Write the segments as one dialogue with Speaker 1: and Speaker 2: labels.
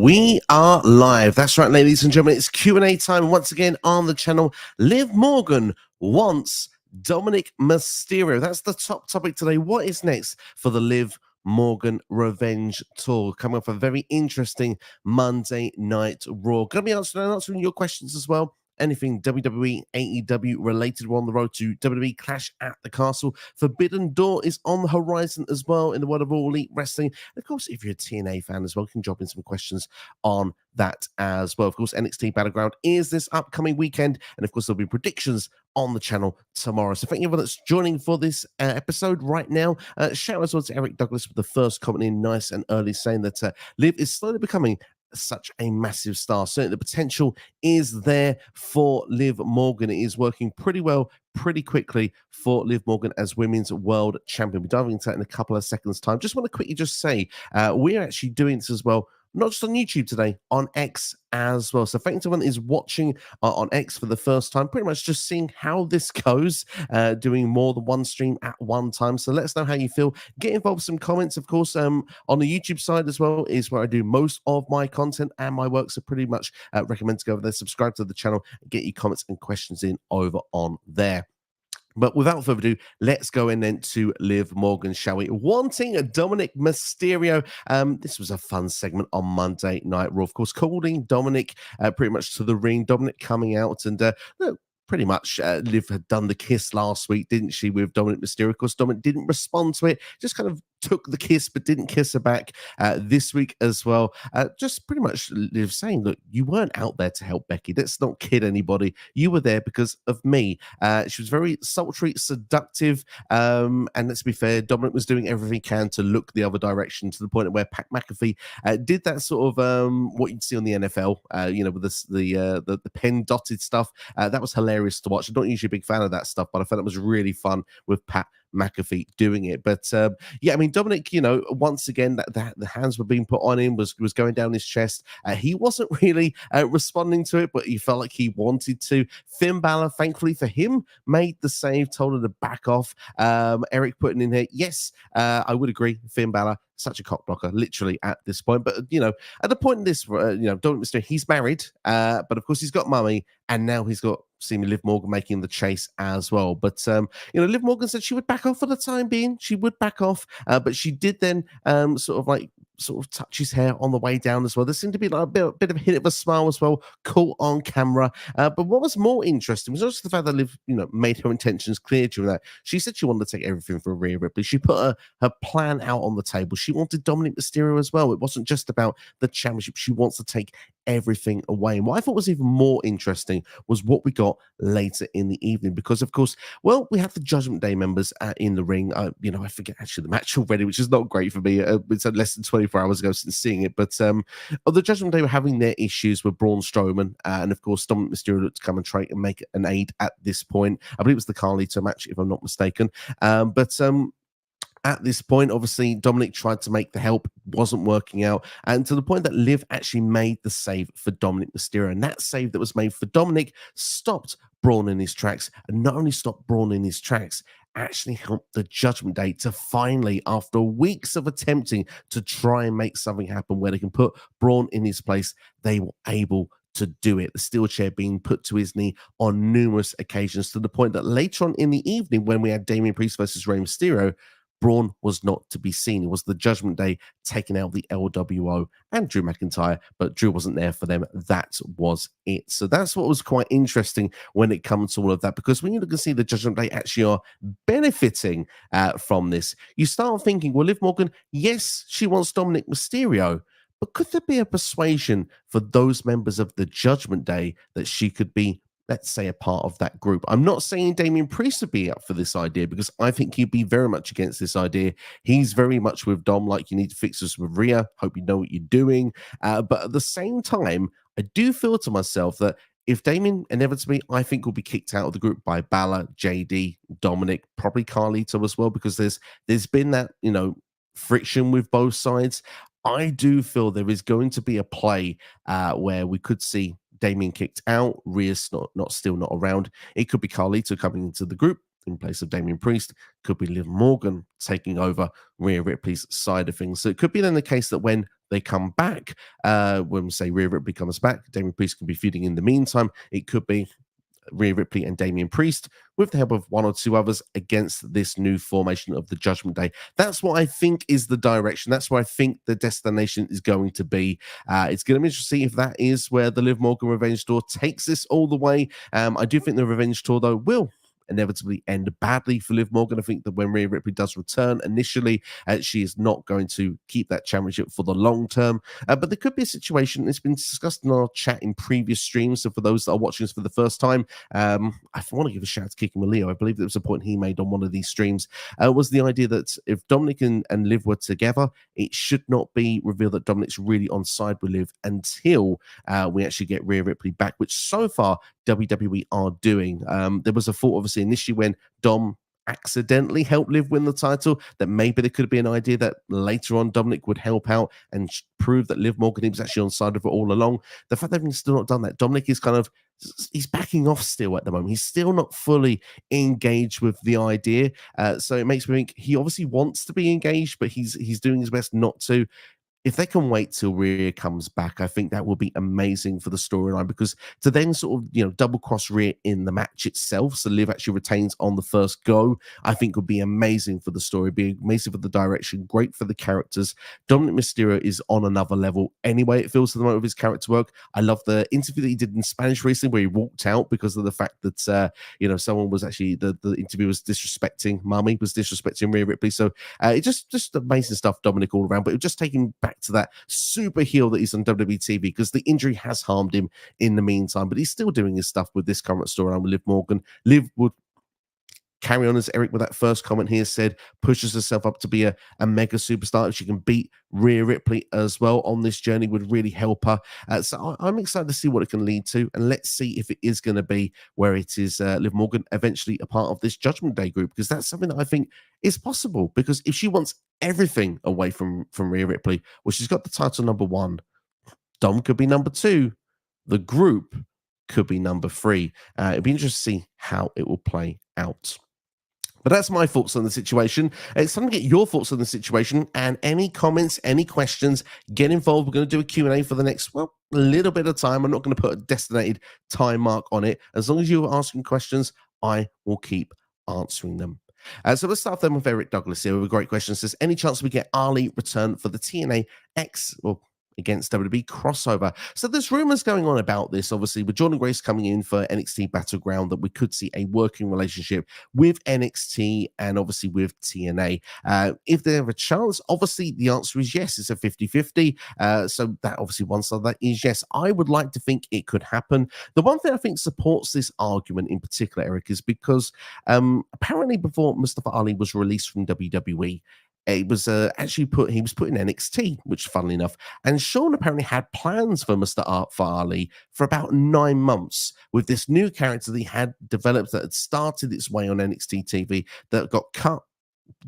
Speaker 1: We are live. That's right, ladies and gentlemen. It's Q&A time once again on the channel. Liv Morgan wants Dominik Mysterio. That's the top topic today. What is next for the Liv Morgan Revenge Tour? Coming up a very interesting Monday Night Raw. Going to be answering your questions as well. Anything WWE, AEW related. We're on the road to WWE Clash at the Castle. Forbidden Door is on the horizon as well in the world of All Elite Wrestling. And of course, if you're a TNA fan as well, you can drop in some questions on that as well. Of course, NXT Battleground is this upcoming weekend. And of course, there'll be predictions on the channel tomorrow. So thank you everyone that's joining for this episode right now. Shout out as well to Eric Douglas with the first comment in nice and early, saying that Liv is slowly becoming such a massive star. Certainly the potential is there for Liv Morgan. It is working pretty well, pretty quickly for Liv Morgan as Women's World Champion. We're diving into that in a couple of seconds time. Just want to quickly just say we're actually doing this as well, not just on YouTube today, on X as well. So thanks to everyone that is watching on X for the first time, pretty much just seeing how this goes, doing more than one stream at one time. So let us know how you feel. Get involved with some comments, of course. On the YouTube side as well is where I do most of my content and my work. So pretty much recommend to go over there, subscribe to the channel, and get your comments and questions in over on there. But without further ado, let's go in then to Liv Morgan, shall we? Wanting a Dominik Mysterio. This was a fun segment on Monday Night Raw. Of course, calling Dominik pretty much to the ring. Dominik coming out and look, pretty much Liv had done the kiss last week, didn't she, with Dominik Mysterio? Of course, Dominik didn't respond to it, just kind of took the kiss but didn't kiss her back this week as well. Just pretty much Liv saying, look, you weren't out there to help Becky. Let's not kid anybody. You were there because of me. She was very sultry, seductive, and let's be fair, Dominik was doing everything he can to look the other direction, to the point where Pat McAfee did that sort of what you'd see on the NFL, with the pen dotted stuff. That was hilarious to watch. I'm not usually a big fan of that stuff, but I felt it was really fun with Pat McAfee doing it. But yeah, I mean, Dominik, once again, that the hands were being put on him, was going down his chest. He wasn't really responding to it, but he felt like he wanted to. Finn Balor, thankfully for him, made the save, told her to back off. Eric putting in here, yes, I would agree. Finn Balor, such a cock blocker, literally at this point. But at the point in this, Dominik Mysterio, he's married, but of course he's got money, and now he's got seemingly Liv Morgan making the chase as well. But Liv Morgan said she would back off for the time being. She would back off, but she did then sort of touch his hair on the way down as well. There seemed to be like a bit of a hint of a smile as well, caught on camera. But what was more interesting was not just the fact that Liv, made her intentions clear during that. She said she wanted to take everything for Rhea Ripley. She put her plan out on the table. She wanted Dominik Mysterio as well. It wasn't just about the championship. She wants to take everything away. And what I thought was even more interesting was what we got later in the evening, because of course, well, we have the Judgment Day members in the ring. I forget actually the match already, which is not great for me. It's less than 24 hours ago since seeing it, but the Judgment Day were having their issues with Braun Strowman, and of course Dominik Mysterio looked to come and try and make an aid at this point. I believe it was the Carlito match, if I'm not mistaken. At this point, obviously, Dominik tried to make the help, wasn't working out, and to the point that Liv actually made the save for Dominik Mysterio. And that save that was made for Dominik stopped Braun in his tracks, and not only stopped Braun in his tracks, actually helped the Judgment Day to finally, after weeks of attempting to try and make something happen where they can put Braun in his place, they were able to do it. The steel chair being put to his knee on numerous occasions, to the point that later on in the evening, when we had Damian Priest versus Rey Mysterio, Braun was not to be seen. It was the Judgment Day taking out the LWO and Drew McIntyre, but Drew wasn't there for them. That was it. So that's what was quite interesting when it comes to all of that, because when you look and see the Judgment Day actually are benefiting from this, you start thinking, well, Liv Morgan, yes, she wants Dominik Mysterio, but could there be a persuasion for those members of the Judgment Day that she could be, let's say, a part of that group? I'm not saying Damian Priest would be up for this idea, because I think he'd be very much against this idea. He's very much with Dom, like, you need to fix this with Rhea. Hope you know what you're doing. But at the same time, I do feel to myself that if Damian inevitably, I think, will be kicked out of the group by Balor, JD, Dominik, probably Carlito as well, because there's been that, friction with both sides. I do feel there is going to be a play where we could see Damian kicked out, Rhea's still not around. It could be Carlito coming into the group in place of Damian Priest. Could be Liv Morgan taking over Rhea Ripley's side of things. So it could be then the case that when they come back, when we say Rhea Ripley comes back, Damian Priest can be feuding in the meantime. It could be Rhea Ripley and Damian Priest with the help of one or two others against this new formation of the Judgment Day. That's what I think is the direction. That's where I think the destination is going to be. It's going to be interesting if that is where the Liv Morgan Revenge Tour takes this all the way. I do think the Revenge Tour, though, will inevitably end badly for Liv Morgan. I think that when Rhea Ripley does return initially, she is not going to keep that championship for the long term. But there could be a situation, it's been discussed in our chat in previous streams. So for those that are watching this for the first time, I want to give a shout out to Kiki Leo. I believe there was a point he made on one of these streams, was the idea that if Dominik and Liv were together, it should not be revealed that Dominik's really on side with Liv until we actually get Rhea Ripley back, which so far WWE are doing. There was a thought, obviously, initially when Dom accidentally helped Liv win the title, that maybe there could be an idea that later on Dominik would help out and prove that Liv Morgan was actually on side of it all along. The fact that they've still not done that, Dominik is kind of, he's backing off still at the moment. He's still not fully engaged with the idea. So it makes me think he obviously wants to be engaged, but he's doing his best not to. If they can wait till Rhea comes back, I think that will be amazing for the storyline, because to then sort of, double cross Rhea in the match itself, so Liv actually retains on the first go, I think would be amazing for the story, be amazing for the direction, great for the characters. Dominik Mysterio is on another level anyway, it feels, to the moment of his character work. I love the interview that he did in Spanish recently where he walked out because of the fact that, someone was actually, the interview was disrespecting, Mummy was disrespecting Rhea Ripley. So it just amazing stuff, Dominik, all around, but it just taking back to that super heel that he's on WWE TV, because the injury has harmed him in the meantime, but he's still doing his stuff with this current storyline with Liv Morgan. Liv would carry on, as Eric with that first comment here said, pushes herself up to be a mega superstar. If she can beat Rhea Ripley as well on this journey, would really help her. So I'm excited to see what it can lead to, and let's see if it is going to be where it is Liv Morgan eventually a part of this Judgment Day group, because that's something that I think is possible. Because if she wants everything away from Rhea Ripley, well, she's got the title number 1. Dom could be number 2. The group could be number 3. It'd be interesting to see how it will play out. But that's my thoughts on the situation. It's time to get your thoughts on the situation, and any comments, any questions, get involved. We're going to do a Q&A for the next, a little bit of time. I'm not going to put a designated time mark on it. As long as you're asking questions, I will keep answering them. So let's start then with Eric Douglas here with a great question. Says, any chance we get Ali return for the TNA against WWE crossover? So there's rumors going on about this, obviously, with Jordan Grace coming in for NXT Battleground, that we could see a working relationship with NXT and obviously with TNA. If they have a chance, obviously the answer is yes. It's a 50-50. So that obviously one side of that is yes. I would like to think it could happen. The one thing I think supports this argument in particular, Eric, is because apparently before Mustafa Ali was released from WWE, it was he was put in NXT, which, funnily enough, and Sean apparently had plans for for Ali for about 9 months with this new character that he had developed, that had started its way on NXT TV, that got cut,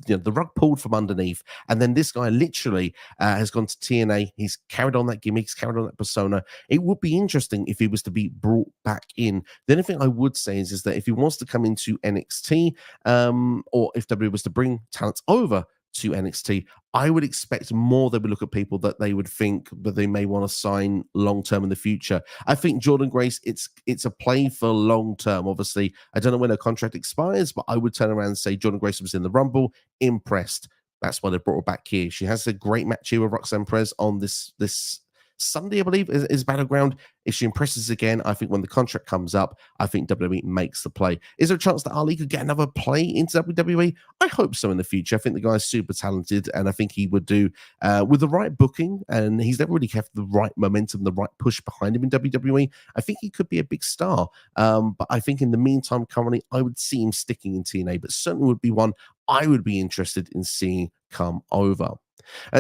Speaker 1: the rug pulled from underneath, and then this guy literally has gone to TNA. He's carried on that gimmick, he's carried on that persona. It would be interesting if he was to be brought back in. The only thing I would say is that if he wants to come into NXT, or if WWE was to bring talent over to NXT, I would expect more they would look at people that they would think that they may want to sign long-term in the future. I think Jordan Grace, it's a play for long-term. Obviously, I don't know when her contract expires, but I would turn around and say Jordan Grace was in the Rumble, impressed. That's why they brought her back here. She has a great match here with Roxanne Perez on this Sunday, I believe, is Battleground. If she impresses again, I think when the contract comes up, I think WWE makes the play. Is there a chance that Ali could get another play into WWE? I hope so in the future. I think the guy's super talented, and I think he would do, with the right booking, and he's never really kept the right momentum, the right push behind him in WWE. I think he could be a big star. But I think in the meantime, currently, I would see him sticking in TNA, but certainly would be one I would be interested in seeing come over.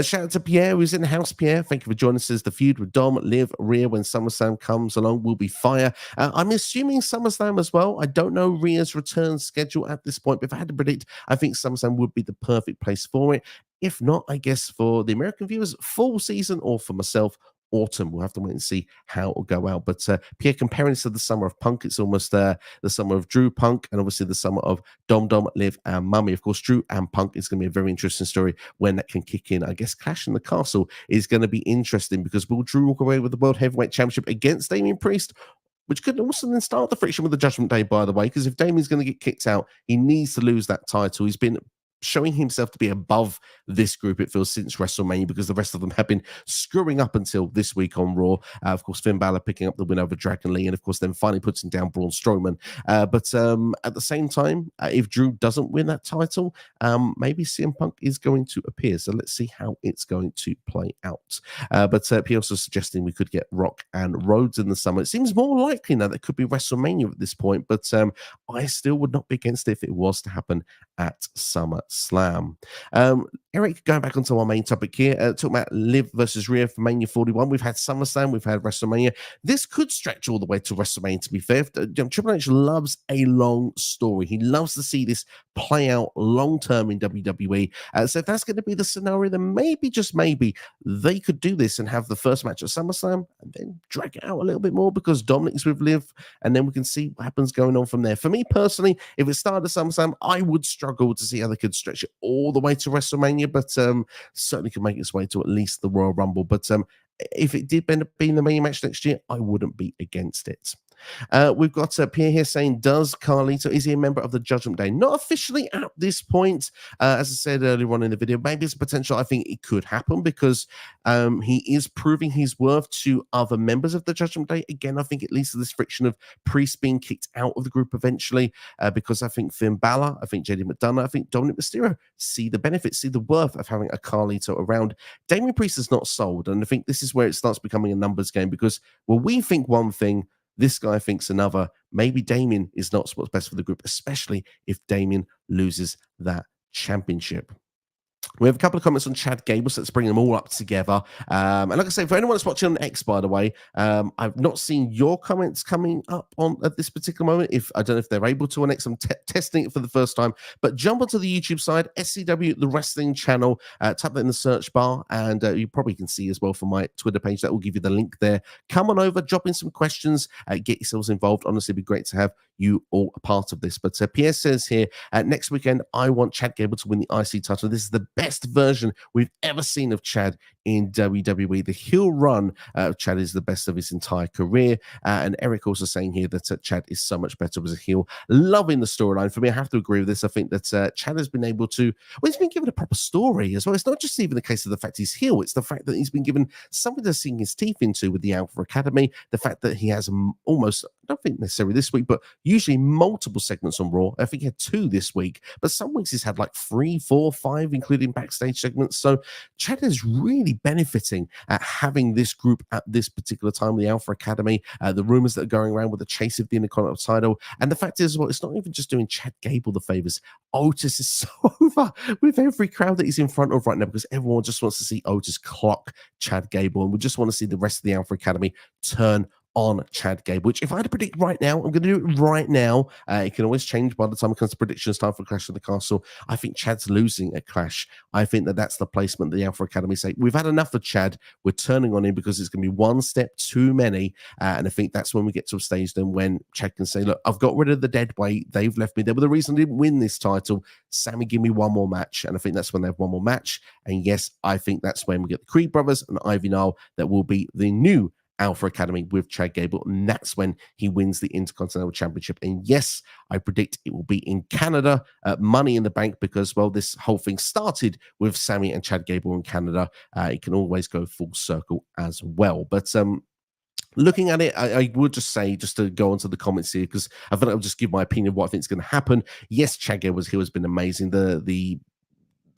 Speaker 1: Shout out to Pierre, who's in the house. Pierre, thank you for joining us. The feud with Dom, Liv, Rhea when SummerSlam comes along will be fire. I'm assuming SummerSlam as well. I don't know Rhea's return schedule at this point, but if I had to predict, I think SummerSlam would be the perfect place for it. If not, I guess for the American viewers, full season, or for myself, autumn. We'll have to wait and see how it'll go out. But Pierre, comparing this to the summer of Punk, it's almost the summer of Drew, Punk, and obviously the summer of Dom, Liv, and Mummy. Of course, Drew and Punk is going to be a very interesting story when that can kick in. I guess Clash in the Castle is going to be interesting because will Drew walk away with the World Heavyweight Championship against Damian Priest? Which could also then start the friction with the Judgment Day, by the way, because if Damien's going to get kicked out, he needs to lose that title. He's been showing himself to be above this group, it feels, since WrestleMania, because the rest of them have been screwing up until this week on Raw. Of course, Finn Balor picking up the win over Dragon Lee, and of course, then finally putting down Braun Strowman. But at the same time, if Drew doesn't win that title, maybe CM Punk is going to appear. So let's see how it's going to play out. But P also suggesting we could get Rock and Rhodes in the summer. It seems more likely now that it could be WrestleMania at this point, but I still would not be against it if it was to happen at SummerSlam. Eric, going back onto our main topic here, talking about Liv versus Rhea for Mania 41. We've had SummerSlam, we've had WrestleMania. This could stretch all the way to WrestleMania, to be fair. Triple H loves a long story. He loves to see this play out long term in WWE. So if that's going to be the scenario, then maybe, just maybe, they could do this and have the first match at SummerSlam and then drag it out a little bit more because Dominik's with Liv, and then we can see what happens going on from there. For me personally, if it started at SummerSlam, I would struggle to see how they could stretch it all the way to WrestleMania, but certainly could make its way to at least the Royal Rumble. But if it did end up being the main match next year, I wouldn't be against it. We've got Pierre here saying, does Carlito, is he a member of the Judgment Day? Not officially at this point. As I said earlier on in the video, maybe it's potential. I think it could happen because he is proving his worth to other members of the Judgment Day. Again, I think it leads to this friction of Priest being kicked out of the group eventually because I think Finn Balor, I think JD McDonough, I think Dominik Mysterio see the benefits, see the worth of having a Carlito around. Damian Priest is not sold, and I think this is where it starts becoming a numbers game because, well, we think one thing, this guy thinks another. Maybe Damian is not what's best for the group, especially if Damian loses that championship. We have a couple of comments on Chad Gable, so let's bring them all up together. And like I say, for anyone that's watching on X, by the way, I've not seen your comments coming up on at this particular moment. If I don't know if they're able to on X, I'm testing it for the first time. But jump onto the YouTube side, SCW, the wrestling channel, type that in the search bar, and you probably can see as well from my Twitter page. That will give you the link there. Come on over, drop in some questions, get yourselves involved. Honestly, it'd be great to have you all a part of this. But Pierre says here, next weekend, I want Chad Gable to win the IC title. This is the best version we've ever seen of Chad in WWE. The heel run of Chad is the best of his entire career. And Eric also saying here that Chad is so much better as a heel. Loving the storyline. For me, I have to agree with this. I think that Chad has been able to, well, he's been given a proper story as well. It's not just even the case of the fact he's heel. It's the fact that he's been given something to sink his teeth into with the Alpha Academy. The fact that he has almost, I don't think necessarily this week, but usually multiple segments on Raw. I think he had 2 this week, but some weeks he's had like 3, 4, 5, including backstage segments. So Chad is really benefiting at having this group at this particular time, the Alpha Academy, the rumors that are going around with the chase of the Intercontinental title. And the fact is, well, it's not even just doing Chad Gable the favors. Otis is so over with every crowd that he's in front of right now because everyone just wants to see Otis clock Chad Gable, and we just want to see the rest of the Alpha Academy turn on Chad Gable, which if I had to predict right now, I'm going to do it right now. It can always change by the time it comes to predictions time for Clash of the Castle. I think Chad's losing at Clash. I think that that's the placement that the Alpha Academy say, we've had enough of Chad. We're turning on him because it's going to be one step too many. And I think that's when we get to a stage then when Chad can say, look, I've got rid of the dead weight. They've left me there. But the reason I didn't win this title, Sammy, give me one more match. And I think that's when they have one more match. And yes, I think that's when we get the Creed brothers and Ivy Nile that will be the new Alpha Academy with Chad Gable, and that's when he wins the Intercontinental Championship. And yes, I predict it will be in Canada, Money in the Bank, because, well, this whole thing started with Sammy and Chad Gable in Canada. It can always go full circle as well. But looking at it, I would just say, just to go onto the comments here, because I think I'll just give my opinion of what I think is going to happen. Yes, Chad Gable's heel has been amazing. The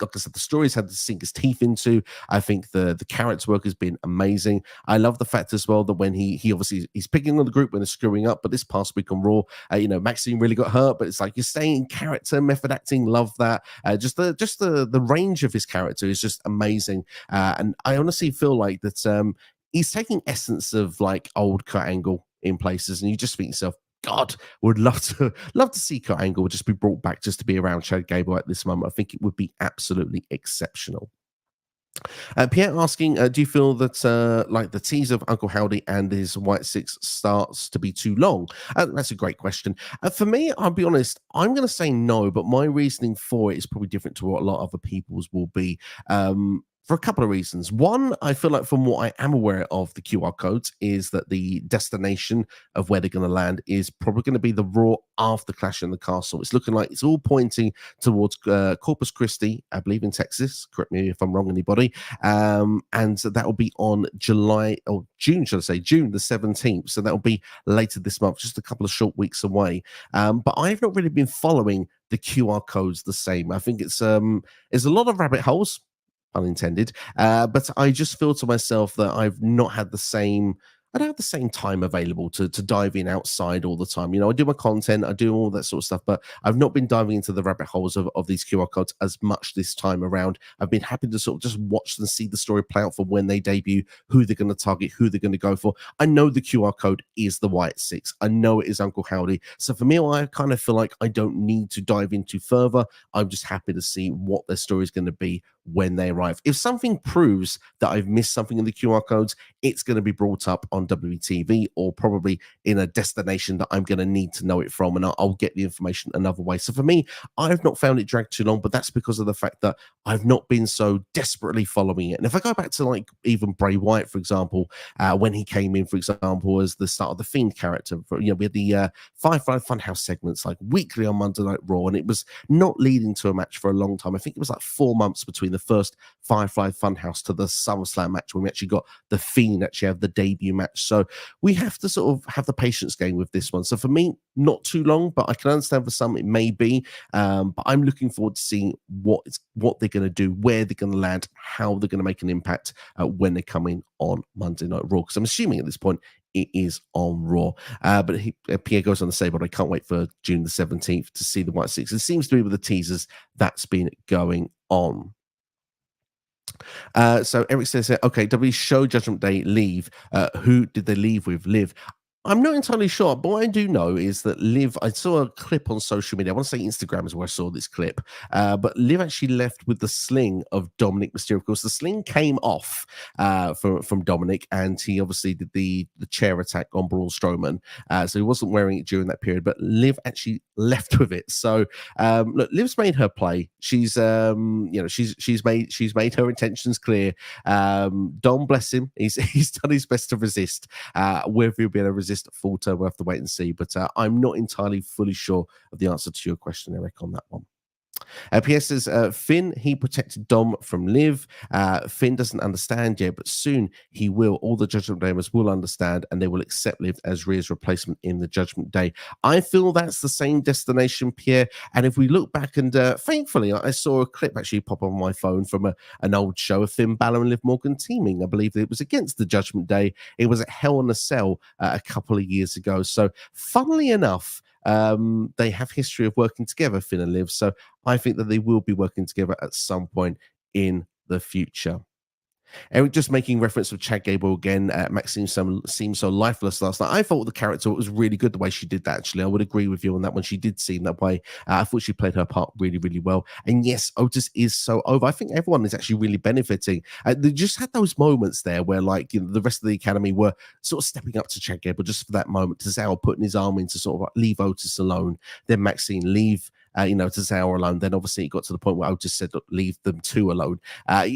Speaker 1: like I said, the stories had to sink his teeth into. I think the character work has been amazing. I love the fact as well that when he obviously he's picking on the group when they're screwing up, but this past week on Raw, Maxine really got hurt, but it's like you're staying in character, method acting. Love that. Just the range of his character is just amazing. And I honestly feel like that he's taking essence of like old Kurt Angle in places, and you just think to yourself, God, would love to see Kurt Angle just be brought back just to be around Chad Gable at this moment. I think it would be absolutely exceptional. Pierre asking, do you feel that like the tease of Uncle Howdy and his White Six starts to be too long? That's a great question. For me, I'll be honest, I'm going to say no, but my reasoning for it is probably different to what a lot of other people's will be. For a couple of reasons. One, I feel like from what I am aware of the QR codes is that the destination of where they're going to land is probably going to be the Raw after Clash in the Castle. It's looking like it's all pointing towards Corpus Christi, I believe in Texas. Correct me if I'm wrong, anybody. And so that will be on July or June, should I say, June the 17th. So that will be later this month, just a couple of short weeks away. But I've not really been following the QR codes the same. I think there's a lot of rabbit holes, unintended. But I just feel to myself that I've not had the same. I don't have the same time available to dive in outside all the time. You know, I do my content, I do all that sort of stuff, but I've not been diving into the rabbit holes of these QR codes as much this time around. I've been happy to sort of just watch and see the story play out for when they debut, who they're going to target, who they're going to go for. I know the QR code is the White Six. I know it is Uncle Howdy. So for me, I kind of feel like I don't need to dive into further. I'm just happy to see what their story is going to be when they arrive. If something proves that I've missed something in the QR codes, it's going to be brought up on WTV or probably in a destination that I'm going to need to know it from, and I'll get the information another way. So for me, I've not found it dragged too long, but that's because of the fact that I've not been so desperately following it. And if I go back to like even Bray Wyatt, for example, when he came in, for example, as the start of the Fiend character, we had the Firefly Funhouse segments like weekly on Monday Night Raw, and it was not leading to a match for a long time. I think it was like 4 months between the first Firefly Funhouse to the SummerSlam match when we actually got the Fiend actually have the debut match. So we have to sort of have the patience game with this one. So for me, not too long, but I can understand for some it may be. But I'm looking forward to seeing what they're going to do, where they're going to land, how they're going to make an impact when they come in on Monday Night Raw. Because I'm assuming at this point it is on Raw. But Pierre goes on to say, but I can't wait for June the 17th to see the White Six. It seems to be with the teasers that's been going on. So Eric says, okay, W show Judgment Day leave. Who did they leave with? Liv. I'm not entirely sure, but what I do know is that Liv, I saw a clip on social media. I want to say Instagram is where I saw this clip. But Liv actually left with the sling of Dominik Mysterio. Of course, the sling came off from Dominik, and he obviously did the chair attack on Braun Strowman. So he wasn't wearing it during that period, but Liv actually left with it. So look, Liv's made her play. She's she's made her intentions clear. Dom, bless him, he's done his best to resist. Whether he'll be able to resist full term, we'll have to wait and see. But I'm not entirely fully sure of the answer to your question, Eric, on that one. PS says, Finn, he protected Dom from Liv. Finn doesn't understand yet, but soon he will. All the Judgment Daymers will understand, and they will accept Liv as Rhea's replacement in the Judgment Day. I feel that's the same destination, Pierre. And if we look back, and thankfully, I saw a clip actually pop on my phone from an old show of Finn Balor and Liv Morgan teaming. I believe it was against the Judgment Day. It was at Hell in a Cell a couple of years ago. So, funnily enough, they have history of working together, Finn and Liv. So I think that they will be working together at some point in the future. Eric just making reference of Chad Gable again. Max seemed so lifeless last night. I thought the character was really good the way she did that, actually. I would agree with you on that one. She did seem that way. I thought she played her part really, really well. And yes, Otis is so over. I think everyone is actually really benefiting. They just had those moments there where, like, the rest of the Academy were sort of stepping up to Chad Gable just for that moment. Tozawa putting his arm in to sort of leave Otis alone. Then Maxine leave Tozawa alone. Then obviously it got to the point where Otis said, leave them two alone.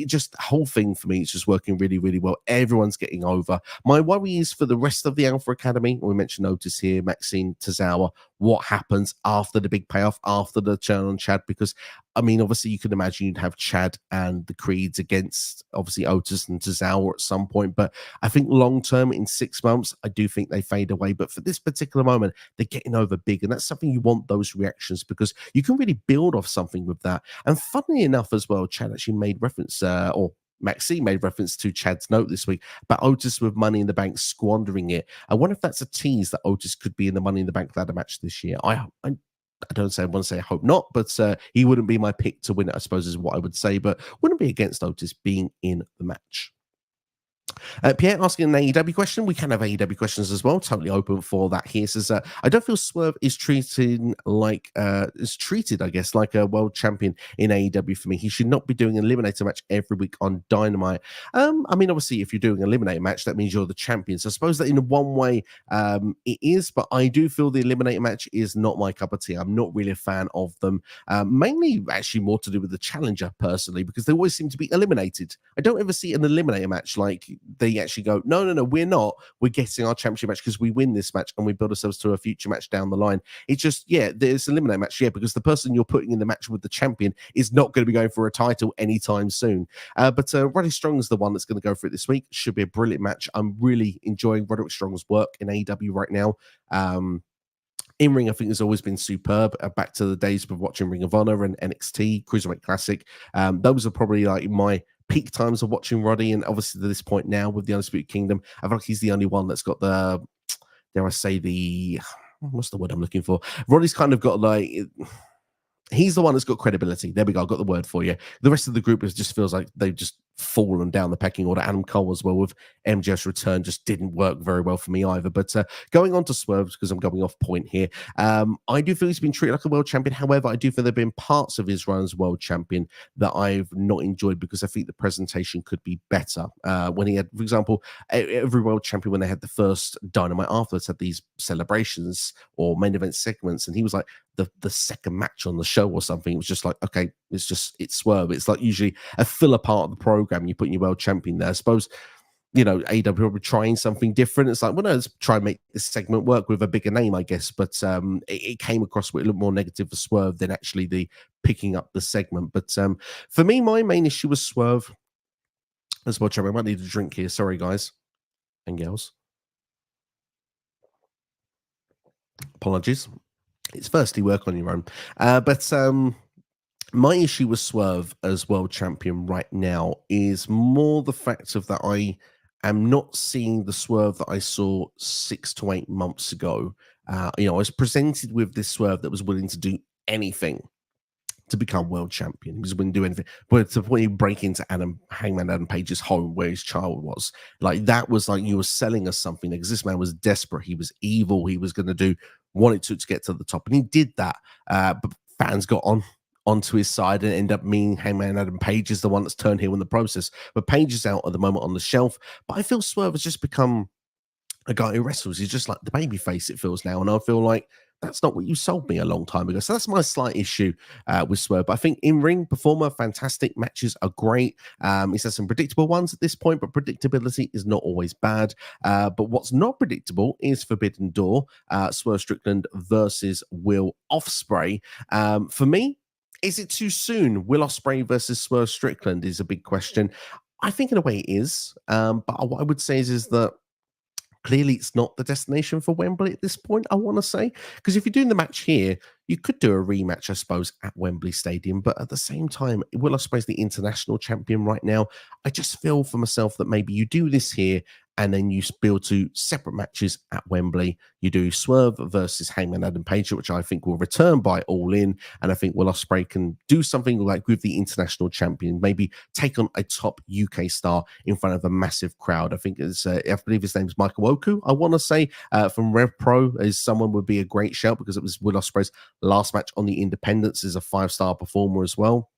Speaker 1: Just the whole thing for me is just working really, really well. Everyone's getting over. My worry is for the rest of the Alpha Academy. We mentioned Otis here, Maxine, Tozawa. What happens after the big payoff, after the turn on Chad? Because, I mean, obviously you can imagine you'd have Chad and the Creeds against, obviously, Otis and Tozawa at some point. But I think long-term, in 6 months, I do think they fade away. But for this particular moment, they're getting over big. And that's something you want, those reactions, because you can really build off something with that. And funnily enough as well, Chad actually made reference, or Maxine made reference to Chad's note this week about Otis with Money in the Bank squandering it. I wonder if that's a tease that Otis could be in the Money in the Bank ladder match this year. I want to say I hope not, but he wouldn't be my pick to win it, I suppose is what I would say, but wouldn't be against Otis being in the match. Pierre asking an AEW question. We can have AEW questions as well. Totally open for that here. Says, I don't feel Swerve is treated, I guess, like a world champion in AEW for me. He should not be doing an eliminator match every week on Dynamite. I mean, obviously, if you're doing an eliminator match, that means you're the champion. So I suppose that in one way it is, but I do feel the eliminator match is not my cup of tea. I'm not really a fan of them. Mainly, actually, more to do with the challenger personally, because they always seem to be eliminated. I don't ever see an eliminator match like they actually go, no, we're not. We're getting our championship match because we win this match and we build ourselves to a future match down the line. It's just, yeah, there's an eliminator match, yeah, because the person you're putting in the match with the champion is not going to be going for a title anytime soon. But Roderick Strong is the one that's going to go for it this week. Should be a brilliant match. I'm really enjoying Roderick Strong's work in AEW right now. In ring, I think has always been superb. Back to the days of watching Ring of Honor and NXT, Cruiserweight Classic. Those are probably like my peak times of watching Roddy. And obviously, to this point now with the Undisputed Kingdom, I feel like he's the only one that's got the, dare I say, what's the word I'm looking for? Roddy's kind of got like, he's the one that's got credibility. There we go. I got the word for you. The rest of the group just feels like they've just fallen down the pecking order. Adam Cole as well with MJF's return just didn't work very well for me either. But going on to Swerve, because I'm going off point here, I do feel he's been treated like a world champion. However, I do feel there have been parts of his run as world champion that I've not enjoyed because I think the presentation could be better. When he had, for example, every world champion, when they had the first Dynamite afterwards, had these celebrations or main event segments, and he was like the second match on the show or something. It was just like, okay, it's Swerve. It's like usually a filler part of the program. You're putting your world champion there. I suppose, you know, AEW will be trying something different. It's like, well, no, let's try and make this segment work with a bigger name, I guess. But it came across with a little more negative for Swerve than actually the picking up the segment. But for me, my main issue was Swerve as well. I might need a drink here. Sorry, guys and girls. Apologies. It's firstly work on your own. But my issue with Swerve as world champion right now is more the fact of that I am not seeing the Swerve that I saw 6 to 8 months ago. I was presented with this Swerve that was willing to do anything to become world champion. He was willing to do anything. But to when you break into Hangman Adam Page's home where his child was, like that was like you were selling us something because this man was desperate. He was evil. He was going to do what it took to get to the top. And he did that. But fans got onto his side and end up meaning Hangman Adam Page is the one that's turned heel in the process. But Page is out at the moment on the shelf. But I feel Swerve has just become a guy who wrestles. He's just like the baby face, it feels now. And I feel like that's not what you sold me a long time ago. So that's my slight issue with Swerve. But I think in-ring performer, fantastic. Matches are great. He's had some predictable ones at this point, but predictability is not always bad. But what's not predictable is Forbidden Door, Swerve Strickland versus Will Ospreay. For me, is it too soon? Will Ospreay versus Swerve Strickland is a big question. I think in a way it is. But what I would say is that clearly it's not the destination for Wembley at this point, I want to say. Because if you're doing the match here, you could do a rematch, I suppose, at Wembley Stadium. But at the same time, Will Ospreay's the international champion right now. I just feel for myself that maybe you do this here and then you build to separate matches at Wembley. You do Swerve versus Hangman Adam Page, which I think will return by All In. And I think Will Ospreay can do something like with the international champion, maybe take on a top UK star in front of a massive crowd. I think it's, I believe his name is Michael Oku, I want to say, from Rev Pro, as someone would be a great shout because it was Will Ospreay's last match on the Independence as a 5-star performer as well.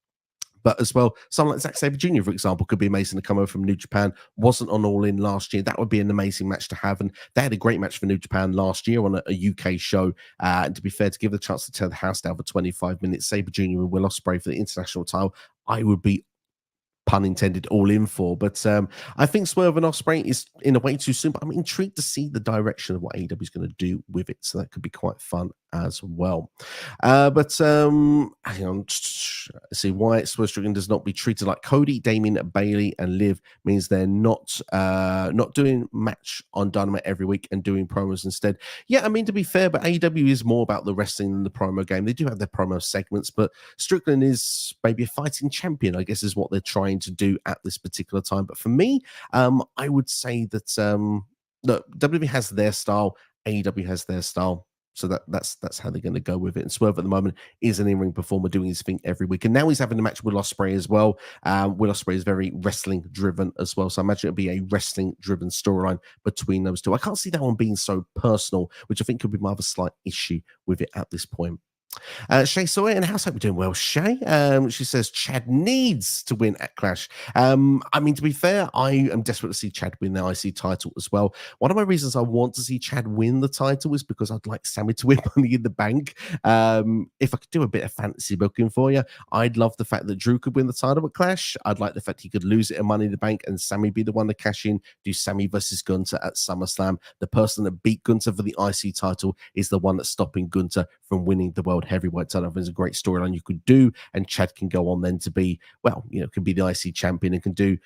Speaker 1: But as well, someone like Zack Sabre Jr., for example, could be amazing to come over from New Japan. Wasn't on All In last year. That would be an amazing match to have. And they had a great match for New Japan last year on a UK show. And to be fair, to give the chance to tear the house down for 25 minutes, Sabre Jr. and Will Ospreay for the international title, I would be, pun intended, all in for. But I think Swerve and Ospreay is in a way too soon, but I'm intrigued to see the direction of what AEW is going to do with it. So that could be quite fun as well. But hang on, see why Swerve Strickland does not be treated like Cody, Damien, Bailey, and Liv means they're not doing match on Dynamite every week and doing promos instead. Yeah, I mean, to be fair, but AEW is more about the wrestling than the promo game. They do have their promo segments, but Strickland is maybe a fighting champion, I guess, is what they're trying to do at this particular time. But for me, I would say that look, WWE has their style, AEW has their style. So that's how they're going to go with it. And Swerve at the moment is an in-ring performer doing his thing every week. And now he's having a match with Ospreay as well. Will Ospreay is very wrestling driven as well. So I imagine it'll be a wrestling driven storyline between those two. I can't see that one being so personal, which I think could be my other slight issue with it at this point. Shay Sawyer in the house, hope you're doing well, Shay. She says Chad needs to win at Clash. I mean, to be fair, I am desperate to see Chad win the IC title as well. One of my reasons I want to see Chad win the title is because I'd like Sammy to win Money in the Bank. If I could do a bit of fantasy booking for you, I'd love the fact that Drew could win the title at Clash. I'd like the fact he could lose it at Money in the Bank and Sammy be the one to cash in, do Sammy versus Gunter at SummerSlam. The person that beat Gunter for the IC title is the one that's stopping Gunter from winning the World Heavyweight title. There's a great storyline you could do, and Chad can go on then to be, well, can be the IC champion and can do,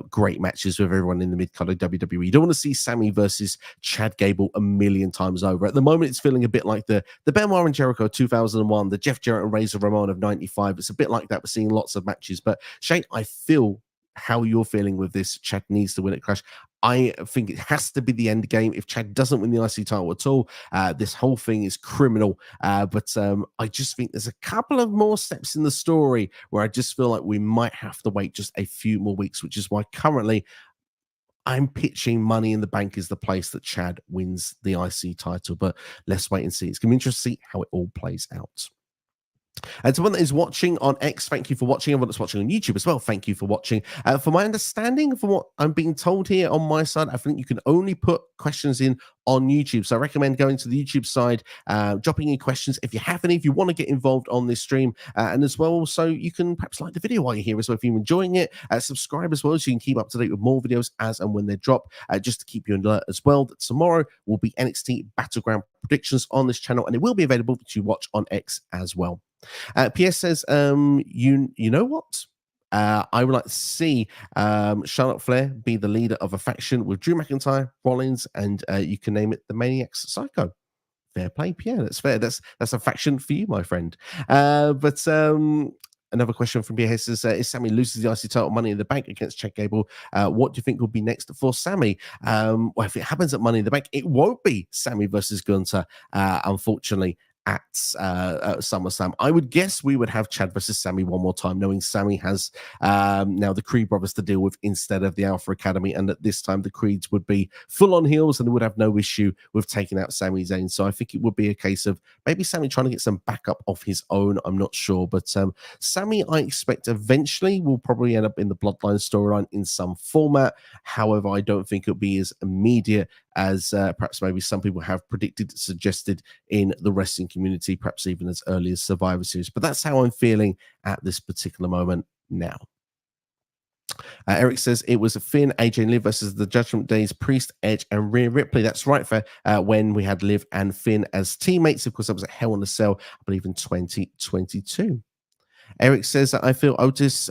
Speaker 1: great matches with everyone in the mid-card of WWE. You don't want to see Sammy versus Chad Gable a million times over. At the moment, it's feeling a bit like the Benoit and Jericho 2001, the Jeff Jarrett and Razor Ramon of 95. It's a bit like that. We're seeing lots of matches, but Shane, I feel how you're feeling with this. Chad needs to win at Clash. I think it has to be the end game. If Chad doesn't win the IC title at all, this whole thing is criminal. But I just think there's a couple of more steps in the story where I just feel like we might have to wait just a few more weeks, which is why currently I'm pitching Money in the Bank is the place that Chad wins the IC title. But let's wait and see. It's going to be interesting to see how it all plays out. And to one that is watching on X, thank you for watching. Everyone that's watching on YouTube as well, thank you for watching. For my understanding, from what I'm being told here on my side, I think you can only put questions in on YouTube. So I recommend going to the YouTube side, dropping in questions if you have any, if you want to get involved on this stream. And as well, so you can perhaps like the video while you're here as well. If you're enjoying it, subscribe as well so you can keep up to date with more videos as and when they drop, just to keep you alert as well. That tomorrow will be NXT Battleground predictions on this channel, and it will be available to watch on X as well. PS says, you know what? I would like to see Charlotte Flair be the leader of a faction with Drew McIntyre, Rollins, and you can name it the Maniacs Psycho. Fair play, Pierre. That's fair. That's a faction for you, my friend. But another question from Pierre says, if Sammy loses the IC title Money in the Bank against Chad Gable, what do you think will be next for Sammy? Well, if it happens at Money in the Bank, it won't be Sammy versus Gunter, unfortunately, at SummerSlam. I would guess we would have Chad versus Sammy one more time, knowing Sammy has now the Creed brothers to deal with instead of the Alpha Academy, and at this time the Creeds would be full on heels and they would have no issue with taking out Sami Zayn. So I think it would be a case of maybe Sammy trying to get some backup of his own. I'm not sure, but Sammy, I expect eventually will probably end up in the Bloodline storyline in some format. However, I don't think it'll be as immediate as perhaps maybe some people have predicted, suggested in the wrestling community, perhaps even as early as Survivor Series. But that's how I'm feeling at this particular moment now. Eric says it was Finn, AJ, and Liv versus the Judgment Days, Priest, Edge, and Rhea Ripley. That's right, for when we had Liv and Finn as teammates. Of course, that was at Hell in a Cell, I believe, in 2022. Eric says that I feel Otis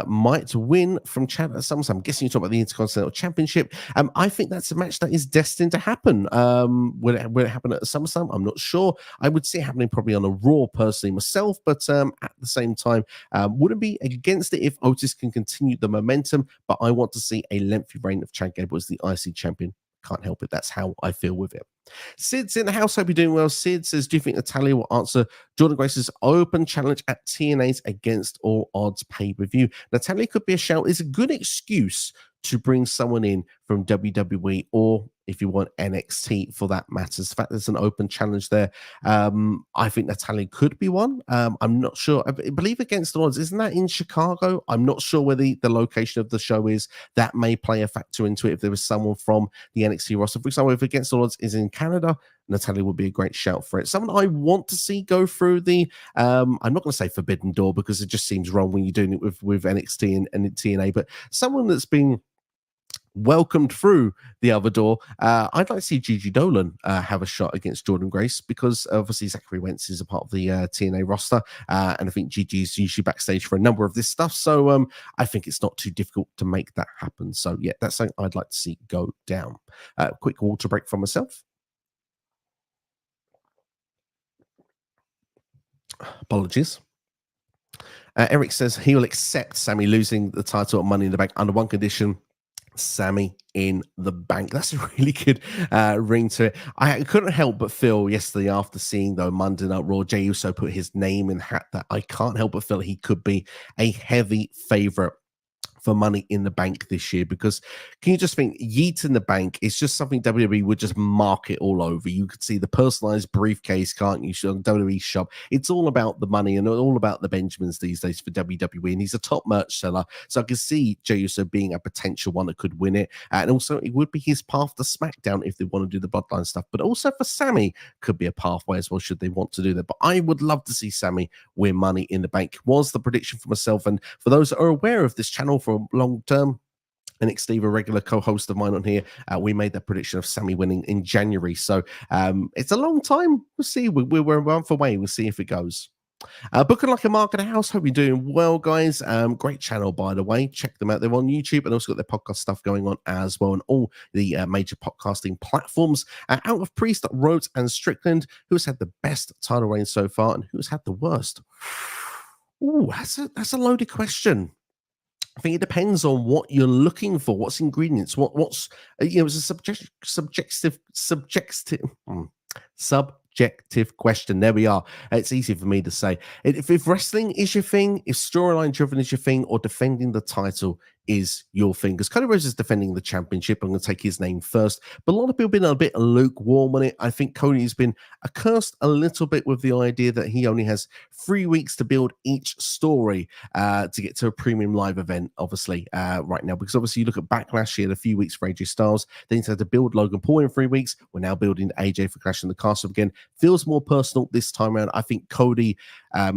Speaker 1: might win from Chad at SummerSlam. I'm guessing you're talking about the Intercontinental Championship. I think that's a match that is destined to happen. Will it happen at SummerSlam? I'm not sure. I would see it happening probably on a Raw personally myself, but at the same time, wouldn't be against it if Otis can continue the momentum, but I want to see a lengthy reign of Chad Gable as the IC champion. Can't help it. That's how I feel with it. Sid's in the house. Hope you're doing well. Sid says, do you think Natalia will answer Jordan Grace's open challenge at TNA's Against All Odds pay-per-view? Natalia could be a shout. It's a good excuse to bring someone in from WWE, or if you want NXT for that matter. The fact there's an open challenge there, I think Natalia could be one. I'm not sure. I believe Against All Odds, isn't that in Chicago? I'm not sure where the location of the show is. That may play a factor into it if there was someone from the NXT roster. For example, if Against All Odds is in Canada, Natalia would be a great shout for it. Someone I want to see go through the, I'm not going to say Forbidden Door because it just seems wrong when you're doing it with NXT and TNA, but someone that's been welcomed through the other door. I'd like to see Gigi Dolan have a shot against Jordan Grace, because obviously Zachary Wentz is a part of the TNA roster, and I think Gigi is usually backstage for a number of this stuff. So I think it's not too difficult to make that happen. So yeah, that's something I'd like to see go down. Quick water break from myself. Apologies. Eric says he will accept Sammy losing the title of Money in the Bank under one condition: Sammy in the Bank. That's a really good ring to it. I couldn't help but feel yesterday after seeing though Monday Night Raw, Jey Uso put his name in the hat that I can't help but feel he could be a heavy favorite for Money in the Bank this year, because can you just think Yeet in the Bank is just something WWE would just market all over. You could see the personalized briefcase, can't you, on WWE shop. It's all about the money and all about the Benjamins these days for WWE, and he's a top merch seller, so I can see Jey Uso being a potential one that could win it, and also it would be his path to SmackDown if they want to do the Bloodline stuff, but also for Sammy could be a pathway as well should they want to do that. But I would love to see Sammy win Money in the Bank. Was the prediction for myself, and for those that are aware of this channel for long term, and Steve, a regular co-host of mine on here, we made that prediction of Sammy winning in January. So it's a long time. We'll see. We're a month away. We'll see if it goes. Booking Like a Mark at a House. Hope you're doing well, guys. Great channel, by the way. Check them out. They're on YouTube and also got their podcast stuff going on as well on all the major podcasting platforms. Out of Priest, Rhodes, and Strickland, who has had the best title reign so far and who has had the worst? Ooh, that's a loaded question. I think it depends on what you're looking for, what's ingredients, what's it's a subjective question. There we are. It's easy for me to say. If wrestling is your thing, if storyline driven is your thing, or defending the title is your thing, because Cody Rhodes is defending the championship, I'm going to take his name first, but a lot of people have been a bit lukewarm on it. I think Cody's been accursed a little bit with the idea that he only has 3 weeks to build each story to get to a premium live event, obviously, right now, because obviously you look at Backlash, he had a few weeks for AJ Styles, then he's had to build Logan Paul in 3 weeks. We're now building AJ for Clash in the Castle again. Feels more personal this time around. I think Cody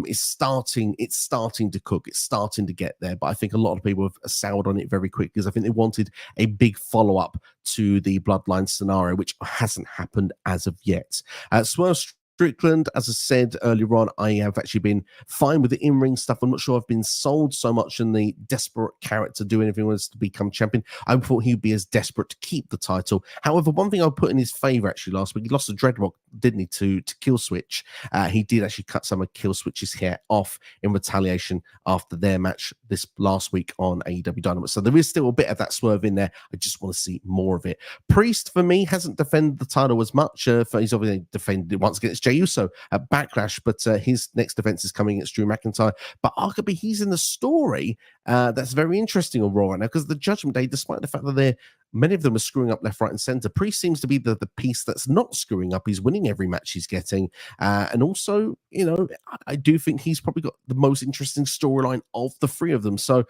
Speaker 1: is starting to cook. It's starting to get there, but I think a lot of people have soured on it very quick because I think they wanted a big follow-up to the Bloodline scenario, which hasn't happened as of yet. Swerve Strickland, as I said earlier on, I have actually been fine with the in-ring stuff. I'm not sure I've been sold so much in the desperate character doing everything was to become champion. I thought he'd be as desperate to keep the title. However, one thing I put in his favor actually last week, he lost to Dreadrock, didn't he, to Killswitch. He did actually cut some of Killswitch's hair off in retaliation after their match this last week on AEW Dynamite. So there is still a bit of that swerve in there. I just want to see more of it. Priest, for me, hasn't defended the title as much. He's obviously defended it once against Jey Uso at Backlash, but his next defense is coming against Drew McIntyre. But arguably, he's in the story that's very interesting on Raw right now, because the Judgment Day, despite the fact that many of them are screwing up left, right, and center, Priest seems to be the piece that's not screwing up. He's winning every match he's getting. And also, I do think he's probably got the most interesting storyline of the three of them. So,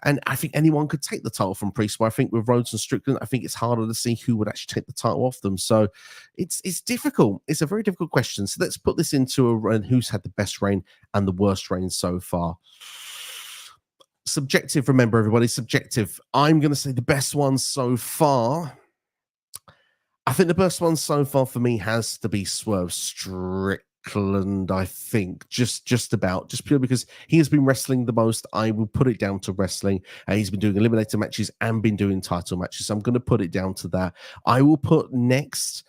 Speaker 1: and I think anyone could take the title from Priest, but I think with Rhodes and Strickland, I think it's harder to see who would actually take the title off them. So it's difficult. It's a very difficult question. So let's put this into a run. Who's had the best reign and the worst reign so far? Subjective, remember everybody, subjective. I'm going to say the best one so far. I think the best one so far for me has to be Swerve Strickland, I think. Just purely because he has been wrestling the most. I will put it down to wrestling. He's been doing eliminator matches and been doing title matches. So I'm going to put it down to that. I will put next,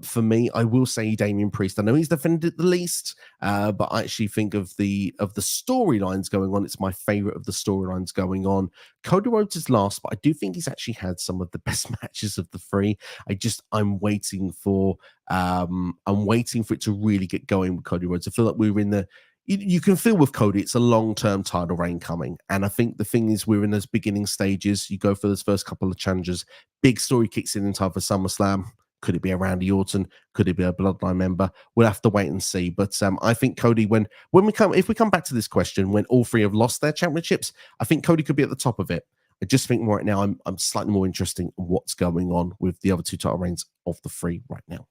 Speaker 1: for me, I will say Damian Priest. I know he's defended it the least, but I actually think of the storylines going on, it's my favorite of the storylines going on. Cody Rhodes is last, but I do think he's actually had some of the best matches of the three. I'm waiting for it to really get going with Cody Rhodes. I feel like we're in the you can feel with Cody, it's a long-term title reign coming. And I think the thing is, we're in those beginning stages. You go for those first couple of challenges. Big story kicks in time for SummerSlam. Could it be a Randy Orton? Could it be a Bloodline member? We'll have to wait and see. But I think Cody, if we come back to this question, when all three have lost their championships, I think Cody could be at the top of it. I just think right now I'm slightly more interested in what's going on with the other two title reigns of the three right now.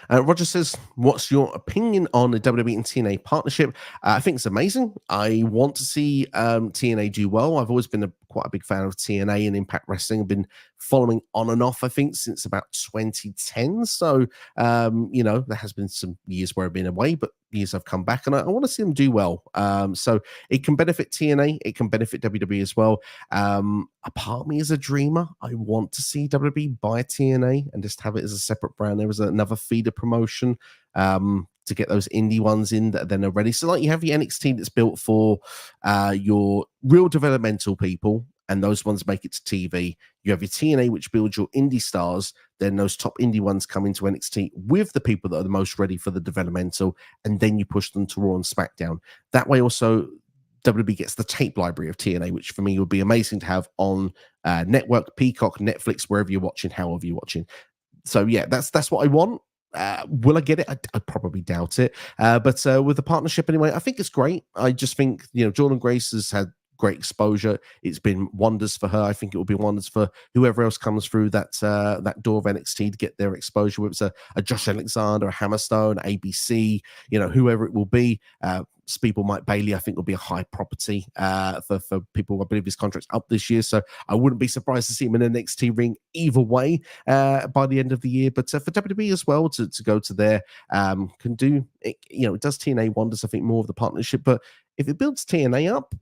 Speaker 1: Roger says, what's your opinion on the WWE and TNA partnership? I think it's amazing. I want to see TNA do well. I've always been quite a big fan of TNA and Impact Wrestling. I've been following on and off, I think, since about 2010. So, there has been some years where I've been away, but years I've come back, and I want to see them do well. So it can benefit TNA. It can benefit WWE as well. A part of me is a dreamer. I want to see WWE buy TNA and just have it as a separate brand. There was another feeder promotion to get those indie ones in that then are ready. So like you have your NXT that's built for your real developmental people, and those ones make it to TV. You have your TNA, which builds your indie stars. Then those top indie ones come into NXT with the people that are the most ready for the developmental, and then you push them to Raw and SmackDown. That way, also, WWE gets the tape library of TNA, which for me would be amazing to have on network, Peacock, Netflix, wherever you're watching, however you're watching. So yeah, that's what I want. Will I get it? I probably doubt it. But with the partnership anyway, I think it's great. I just think, Jordan Grace has had great exposure. It's been wonders for her. I think it will be wonders for whoever else comes through that door of NXT to get their exposure. Whether it's a Josh Alexander, a Hammerstone, ABC, whoever it will be. People, Mike Bailey, I think will be a high property for people. I believe his contract's up this year, so I wouldn't be surprised to see him in an NXT ring either way by the end of the year. But for WWE as well to go to there can do it. It does TNA wonders. I think more of the partnership, but if it builds TNA up,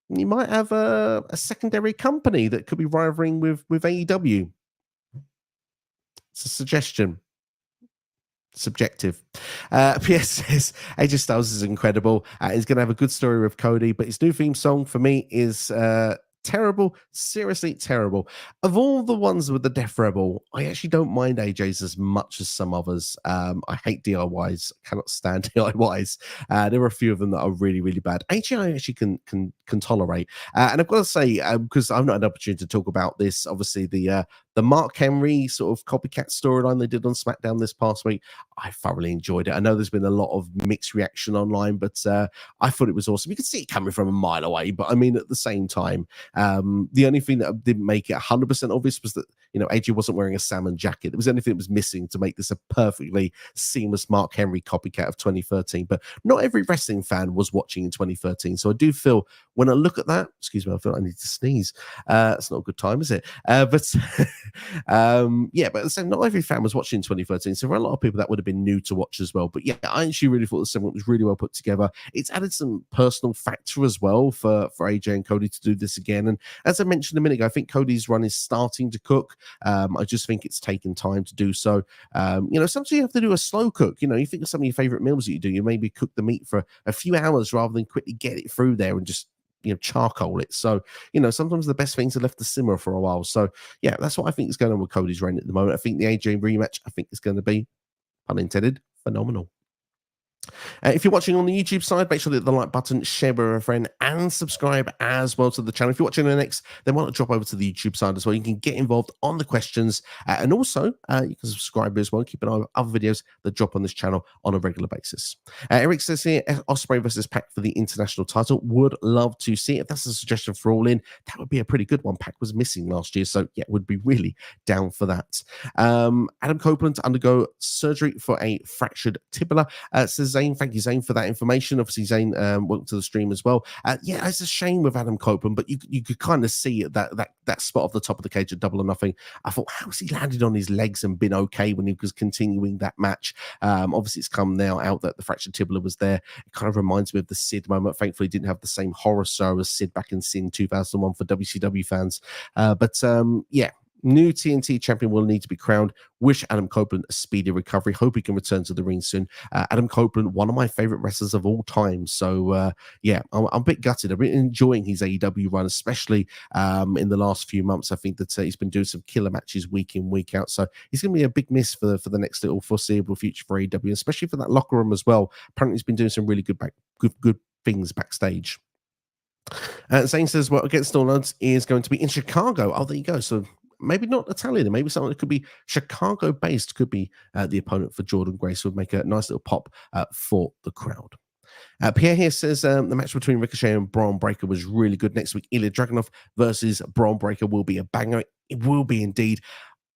Speaker 1: you might have a secondary company that could be rivaling with AEW. It's a suggestion. Subjective. PS says AJ Styles is incredible. He's going to have a good story with Cody, but his new theme song for me is terrible. Seriously terrible. Of all the ones with the Death Rebel, I actually don't mind AJ's as much as some others. I hate DIYs. I cannot stand DIYs. There are a few of them that are really, really bad. AJ I actually can tolerate. And I've got to say, because I've not had an opportunity to talk about this, obviously the Mark Henry sort of copycat storyline they did on SmackDown this past week, I thoroughly enjoyed it. I know there's been a lot of mixed reaction online, but I thought it was awesome. You could see it coming from a mile away, but I mean, at the same time, the only thing that didn't make it 100% obvious was that, AJ wasn't wearing a salmon jacket. There was anything that was missing to make this a perfectly seamless Mark Henry copycat of 2013, but not every wrestling fan was watching in 2013. So I do feel when I look at that, excuse me, I feel I need to sneeze. It's not a good time, is it? But but at the same, not every fan was watching in 2013, so for a lot of people that would have been new to watch as well. But yeah, I actually really thought the segment was really well put together. It's added some personal factor as well for AJ and Cody to do this again. And as I mentioned a minute ago, I think Cody's run is starting to cook. I just think it's taken time to do so. Sometimes you have to do a slow cook. You think of some of your favorite meals that you do. You maybe cook the meat for a few hours rather than quickly get it through there and just charcoal it. So sometimes the best things are left to simmer for a while. So yeah, that's what I think is going on with Cody's reign at the moment. I think the AJ rematch, I think, is going to be, pun intended, phenomenal. If you're watching on the YouTube side, make sure to hit the like button, share with a friend, and subscribe as well to the channel. If you're watching on X, then why not drop over to the YouTube side as well? You can get involved on the questions, and also you can subscribe as well. Keep an eye on other videos that drop on this channel on a regular basis. Eric says here, Ospreay versus Pac for the international title. Would love to see it. If that's a suggestion for All In, that would be a pretty good one. Pac was missing last year, so yeah, would be really down for that. Adam Copeland to undergo surgery for a fractured tibia. Says Zane, thank you, Zane, for that information. Obviously, Zane welcome to the stream as well. Yeah, it's a shame with Adam Copeland, but you could kind of see that spot off the top of the cage at Double or Nothing. I thought, how's he landed on his legs and been okay when he was continuing that match? Obviously, it's come now out that the fractured tibia was there. It kind of reminds me of the Sid moment. Thankfully, it didn't have the same horror show as Sid back in Sin 2001 for WCW fans. Yeah. New TNT champion will need to be crowned. Wish Adam Copeland a speedy recovery. Hope he can return to the ring soon. Adam Copeland, one of my favorite wrestlers of all time. So, yeah, I'm a bit gutted. I've been enjoying his AEW run, especially in the last few months. I think that he's been doing some killer matches week in, week out. So he's going to be a big miss for the next little foreseeable future for AEW, especially for that locker room as well. Apparently, he's been doing some really good things backstage. Zane says, well, Against All Odds is going to be in Chicago. Oh, there you go. So maybe not Italian, maybe something that could be Chicago based could be the opponent for Jordan Grace. Would make a nice little pop for the crowd. Pierre here says the match between Ricochet and Bron Breakker was really good. Next week, Ilya Dragunov versus Bron Breakker will be a banger. It will be indeed.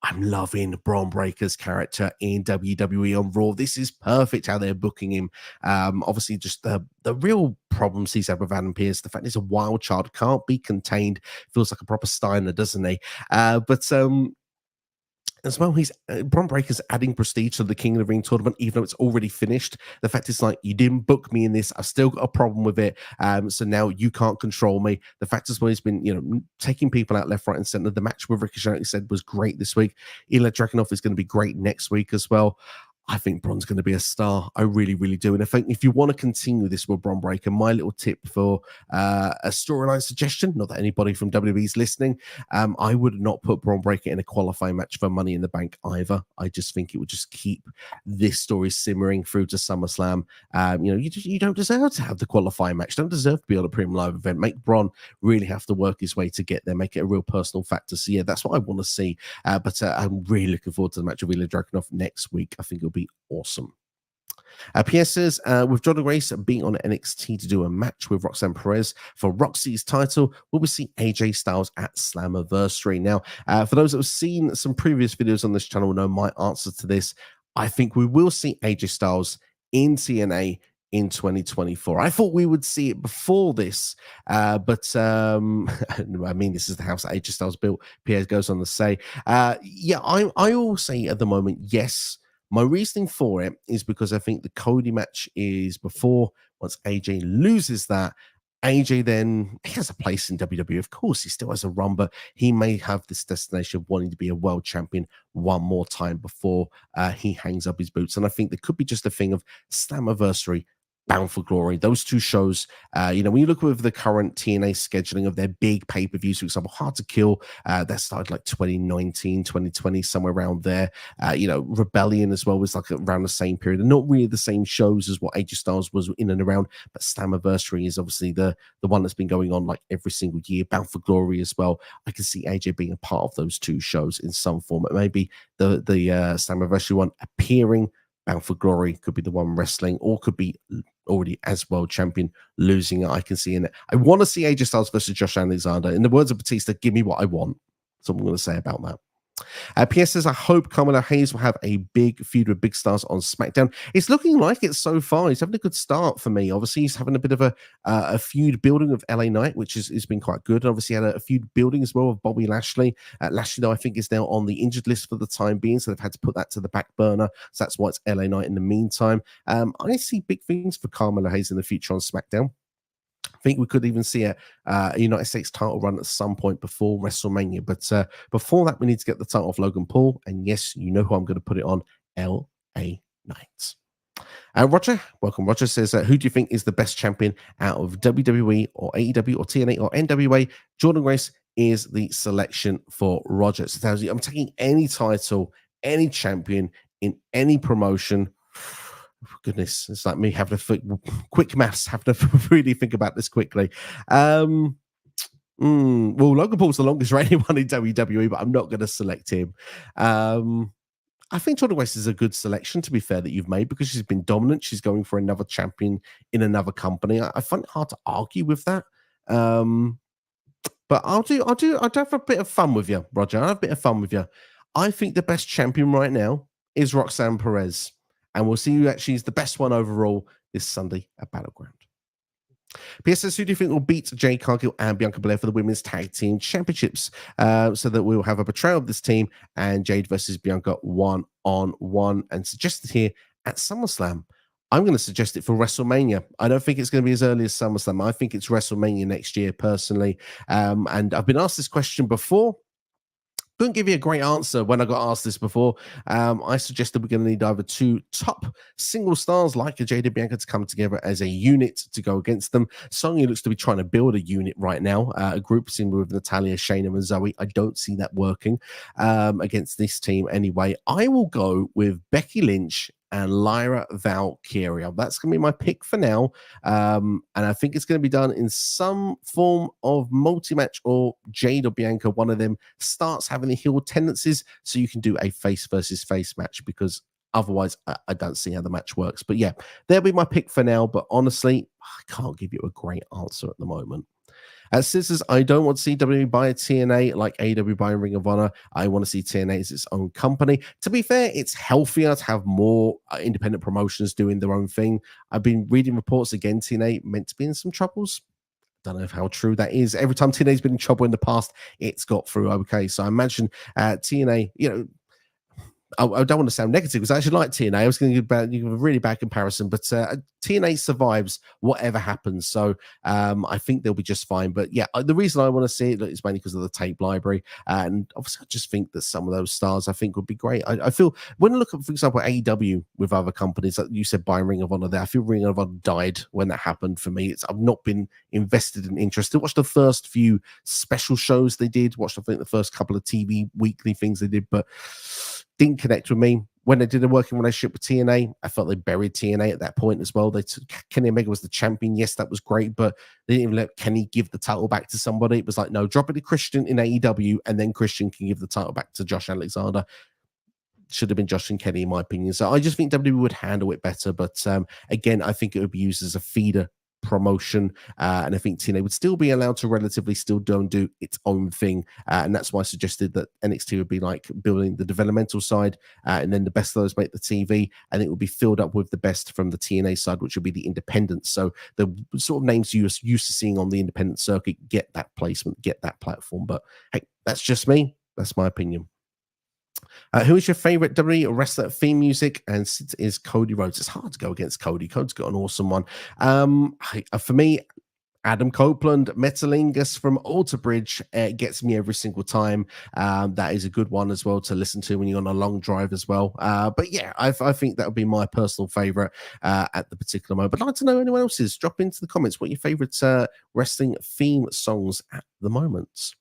Speaker 1: I'm loving Bron Breakker's character in WWE on Raw. This is perfect how they're booking him. Obviously, just the real problems he's had with Adam Pearce, the fact he's a wild child, can't be contained, feels like a proper Steiner, doesn't he? As well, Bron Breakker's adding prestige to the King of the Ring tournament, even though it's already finished. The fact is, like, you didn't book me in this. I've still got a problem with it. So now you can't control me. The fact is, well, he's been, taking people out left, right, and center. The match with Ricochet, like you said, was great this week. Ilya Dragunov is going to be great next week as well. I think Bron's going to be a star. I really, really do. And I think if you want to continue this with Bron Breakker, my little tip for a storyline suggestion, not that anybody from WWE is listening, I would not put Bron Breakker in a qualifying match for Money in the Bank either. I just think it would just keep this story simmering through to SummerSlam. You don't deserve to have the qualifying match. Don't deserve to be on a premium live event. Make Bron really have to work his way to get there. Make it a real personal factor. So yeah, that's what I want to see. But I'm really looking forward to the match of Ilya Dragunov next week. I think it'll be awesome. PS says, with Jordan Grace being on NXT to do a match with Roxanne Perez for Roxy's title, will we see AJ Styles at Slammiversary? Now, for those that have seen some previous videos on this channel, know my answer to this. I think we will see AJ Styles in TNA in 2024. I thought we would see it before this, but I mean, this is the house that AJ Styles built. Pierre goes on to say, I will say at the moment, yes. My reasoning for it is because I think the Cody match is before. Once AJ loses that, AJ then he has a place in WWE. Of course, he still has a run, but he may have this destination of wanting to be a world champion one more time before he hangs up his boots. And I think there could be just a thing of Slammiversary, Bound for Glory. Those two shows, when you look with the current TNA scheduling of their big pay-per-views, for example, Hard to Kill, that started like 2019, 2020, somewhere around there. Rebellion as well was like around the same period. And not really the same shows as what AJ Styles was in and around, but Slammiversary is obviously the one that's been going on like every single year. Bound for Glory as well. I can see AJ being a part of those two shows in some form. Maybe the Slammiversary one appearing, Bound for Glory could be the one wrestling, or could be already as world champion losing it. I can see in it. I want to see AJ Styles versus Josh Alexander. In the words of Batista, give me what I want. That's what I'm going to say about that. PS says, I hope Carmelo Hayes will have a big feud with Big Stars on SmackDown. It's looking like it so far. He's having a good start for me. Obviously, he's having a bit of a feud building with LA Knight, which has been quite good. And obviously, had a feud building as well with Bobby Lashley. Lashley, though, I think is now on the injured list for the time being, so they've had to put that to the back burner. So that's why it's LA Knight in the meantime. I see big things for Carmelo Hayes in the future on SmackDown. I think we could even see a United States title run at some point before WrestleMania. But before that, we need to get the title off Logan Paul. And yes, you know who I'm going to put it on, LA Knight. Roger, welcome. Roger says, who do you think is the best champion out of WWE or AEW or TNA or NWA? Jordan Grace is the selection for Roger. So I'm taking any title, any champion in any promotion. Goodness, it's like me having to quick maths, having to really think about this quickly. Well, Logan Paul's the longest reigning one in WWE, but I'm not going to select him. I think Jordan Grace is a good selection, to be fair, that you've made, because she's been dominant. She's going for another champion in another company. I find it hard to argue with that. But I'll have a bit of fun with you, Roger. I'll have a bit of fun with you. I think the best champion right now is Roxanne Perez. And we'll see who actually is the best one overall this Sunday at Battleground. PSS, who do you think will beat Jade Cargill and Bianca Belair for the Women's Tag Team Championships? So that we will have a betrayal of this team and Jade versus Bianca 1-on-1. And suggested here at SummerSlam. I'm going to suggest it for WrestleMania. I don't think it's going to be as early as SummerSlam. I think it's WrestleMania next year, personally. And I've been asked this question before. Couldn't give you a great answer when I got asked this before. I suggested we're going to need either two top single stars like a Jade and Bianca to come together as a unit to go against them. Sonya looks to be trying to build a unit right now, a group similar with Natalya, Shayna, and Zoe. I don't see that working against this team anyway. I will go with Becky Lynch and Lyra Valkyria. That's going to be my pick for now. And I think it's going to be done in some form of multi-match, or Jade or Bianca, one of them, starts having the heel tendencies, so you can do a face versus face match, because otherwise I don't see how the match works. But yeah, that'll be my pick for now. But honestly, I can't give you a great answer at the moment. Scissors, I don't want to see WWE buy a TNA like AEW buying Ring of Honor. I want to see TNA as its own company. To be fair, it's healthier to have more independent promotions doing their own thing. I've been reading reports again, TNA meant to be in some troubles. Don't know how true that is. Every time TNA's been in trouble in the past, it's got through okay. So I imagine TNA, I don't want to sound negative because I actually like TNA. I was going to give a really bad comparison, but TNA survives whatever happens. So I think they'll be just fine. But yeah, the reason I want to see it is mainly because of the tape library. And obviously, I just think that some of those stars I think would be great. I feel when I look at, for example, AEW with other companies, like you said, buying Ring of Honor there, I feel Ring of Honor died when that happened for me. I've not been invested and interested. Watched the first few special shows they did, watched I think the first couple of TV weekly things they did, but didn't connect with me. When they did a working relationship with TNA, I felt they buried TNA at that point as well. Kenny Omega was the champion. Yes, that was great, but they didn't even let Kenny give the title back to somebody. It was like, no, drop it to Christian in AEW, and then Christian can give the title back to Josh Alexander. Should have been Josh and Kenny, in my opinion. So I just think WWE would handle it better. But again, I think it would be used as a feeder promotion, and I think TNA would still be allowed to relatively still don't do its own thing, and that's why I suggested that NXT would be like building the developmental side, and then the best of those make the TV, and it would be filled up with the best from the TNA side, which would be the independents. So the sort of names you're used to seeing on the independent circuit get that placement, get that platform. But hey, that's just me. That's my opinion. Who is your favorite WWE wrestler theme music? And it is Cody Rhodes. It's hard to go against Cody. Cody's got an awesome one. For me, Adam Copeland, Metalingus from Alter Bridge gets me every single time. That is a good one as well to listen to when you're on a long drive as well. But yeah, I think that would be my personal favorite at the particular moment. But I'd like to know anyone else's. Drop into the comments what your favorite wrestling theme songs at the moment.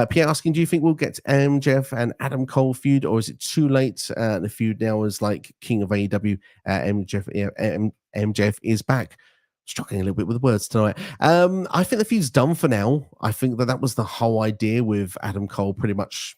Speaker 1: Pierre asking, do you think we'll get MJF and Adam Cole feud, or is it too late? The feud now is like King of AEW. MJF is back. Struggling a little bit with the words tonight. I think the feud's done for now. I think that was the whole idea with Adam Cole pretty much.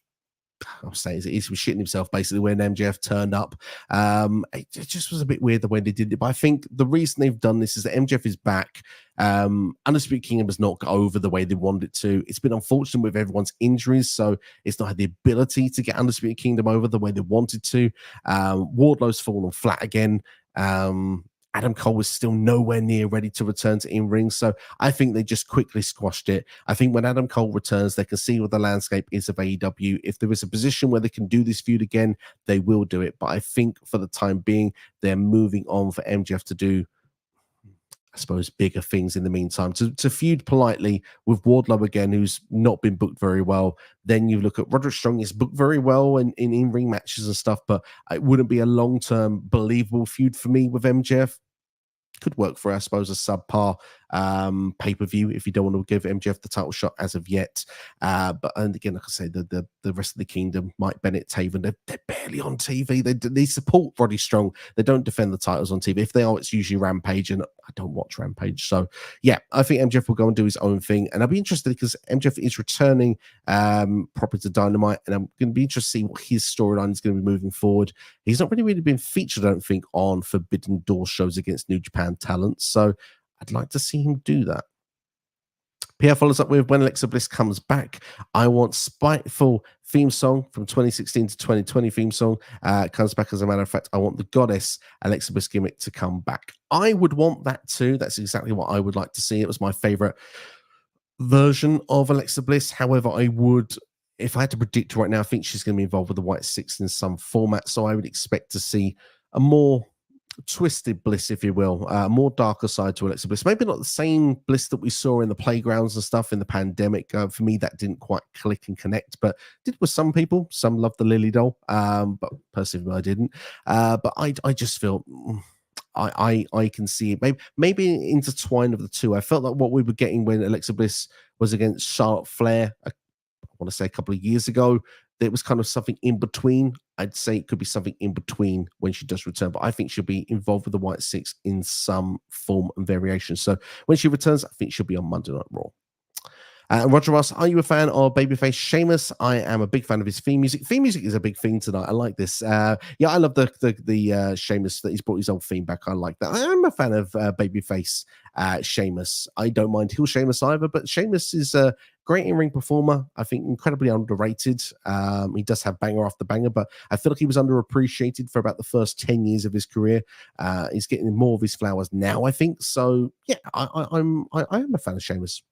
Speaker 1: I'll say he was shitting himself basically when MJF turned up. It just was a bit weird the way they did it, but I think the reason they've done this is that MJF is back. Undisputed Kingdom has not got over the way they wanted it to. It's been unfortunate with everyone's injuries, so it's not had the ability to get Undisputed Kingdom over the way they wanted to. Wardlow's fallen flat again. Adam Cole was still nowhere near ready to return to in-ring, so I think they just quickly squashed it. I think when Adam Cole returns, they can see what the landscape is of AEW. If there is a position where they can do this feud again, they will do it. But I think for the time being, they're moving on for MJF to do, I suppose, bigger things in the meantime. To feud politely with Wardlow again, who's not been booked very well. Then you look at Roderick Strong, is booked very well in in-ring matches and stuff, but it wouldn't be a long-term believable feud for me with MJF. Could work for, I suppose, a subpar pay-per-view if you don't want to give MJF the title shot as of yet. But and again, like I say, the rest of the kingdom, Mike Bennett, Taven, they're barely on TV. They support Roddy Strong. They don't defend the titles on TV. If they are, it's usually Rampage, and I don't watch Rampage. So yeah, I think MJF will go and do his own thing, and I'll be interested because MJF is returning properly to Dynamite, and I'm going to be interested to see what his storyline is going to be moving forward. He's not really been featured, I don't think, on Forbidden Door shows against New Japan talent, so I'd like to see him do that. Pierre follows up with, when Alexa Bliss comes back, I want Spiteful theme song from 2016 to 2020 theme song. Comes back, as a matter of fact, I want the Goddess Alexa Bliss gimmick to come back. I would want that too. That's exactly what I would like to see. It was my favorite version of Alexa Bliss. However, I would, if I had to predict right now, I think she's going to be involved with the White Six in some format. So I would expect to see a more twisted Bliss, if you will, more darker side to Alexa Bliss. Maybe not the same Bliss that we saw in the playgrounds and stuff in the pandemic. For me, that didn't quite click and connect, but did with some people. Some loved the Lily doll, but personally, I didn't. But I just feel. I can see it maybe intertwined of the two. I felt like what we were getting when Alexa Bliss was against Charlotte Flair, I want to say a couple of years ago, there was kind of something in between. I'd say it could be something in between when she does return, but I think she'll be involved with the White Six in some form and variation. So when she returns, I think she'll be on Monday Night Raw. Roger Ross, are you a fan of Babyface Sheamus? I am a big fan of his theme music. Theme music is a big thing tonight. I like this. Yeah, I love the Sheamus that he's brought his old theme back. I like that. I am a fan of Babyface Sheamus. I don't mind heel Sheamus either, but Sheamus is a great in-ring performer. I think incredibly underrated. He does have banger after banger, but I feel like he was underappreciated for about the first 10 years of his career. He's getting more of his flowers now, I think. So yeah, I am a fan of Sheamus.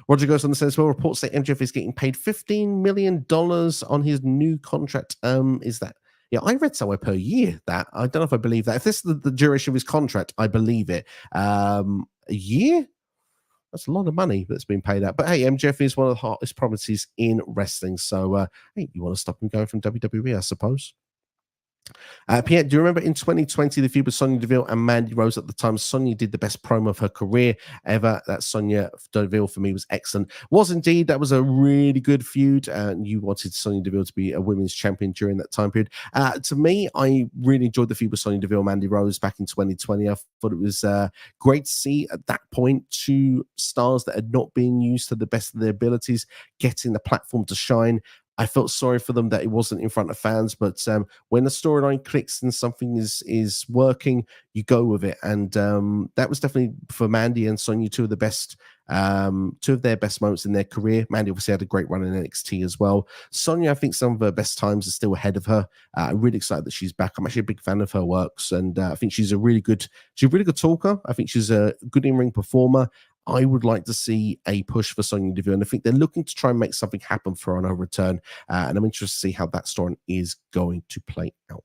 Speaker 1: Roger goes on to say as well, reports say MJF is getting paid $15 million on his new contract. Is that? Yeah, I read somewhere per year that. I don't know if I believe that. If this is the duration of his contract, I believe it. A year? That's a lot of money that's been paid out. But hey, MJF is one of the hottest properties in wrestling. So, hey, you want to stop him going from WWE, I suppose. Pierre, do you remember in 2020 the feud with Sonya Deville and Mandy Rose at the time? Sonya did the best promo of her career ever. That Sonya Deville for me was excellent. Was indeed. That was a really good feud. And you wanted Sonya Deville to be a women's champion during that time period. To me, I really enjoyed the feud with Sonya Deville and Mandy Rose back in 2020. I thought it was great to see at that point two stars that had not been used to the best of their abilities getting the platform to shine. I felt sorry for them that it wasn't in front of fans, but when the storyline clicks and something is working, you go with it. And that was definitely for Mandy and Sonya two of their best moments in their career. Mandy obviously had a great run in NXT as well. Sonya, I think some of her best times are still ahead of her. I'm really excited that she's back. I'm actually a big fan of her works, and I think she's a really good talker. I think she's a good in-ring performer. I would like to see a push for Sonya Deville, and I think they're looking to try and make something happen for her on her return. And I'm interested to see how that story is going to play out.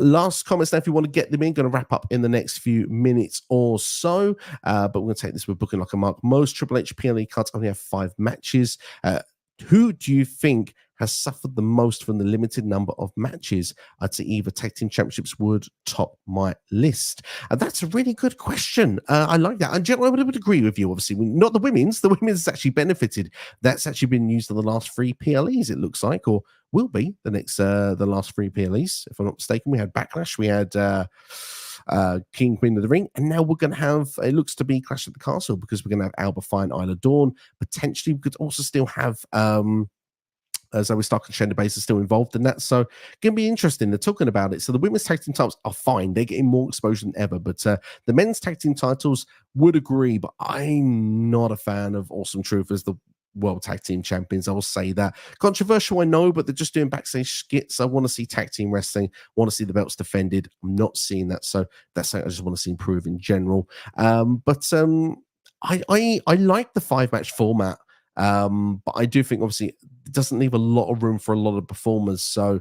Speaker 1: Last comments now, if you want to get them in, going to wrap up in the next few minutes or so. But we're going to take this with Booking Like a Mark. Most Triple H PLE cards only have 5 matches. Who do you think has suffered the most from the limited number of matches? I'd say either tag team championships would top my list. And that's a really good question. I like that. And generally, I would agree with you, obviously. Not the women's. The women's actually benefited. That's actually been used in the last 3 PLEs, it looks like, or will be the last 3 PLEs, if I'm not mistaken. We had Backlash, we had King, Queen of the Ring, and now we're going to have, it looks to be Clash at the Castle, because we're going to have Alba Fine, Isla Dawn. Potentially, we could also still have Zoe Stark and Shayna Baszler still involved in that. So going to be interesting. They're talking about it. So the women's tag team titles are fine. They're getting more exposure than ever. But the men's tag team titles would agree, but I'm not a fan of Awesome Truth as the World Tag Team Champions. I will say that. Controversial, I know, but they're just doing backstage skits. I want to see tag team wrestling. I want to see the belts defended. I'm not seeing that. So that's something I just want to see improve in general. I like the 5-match format. But I do think obviously it doesn't leave a lot of room for a lot of performers. So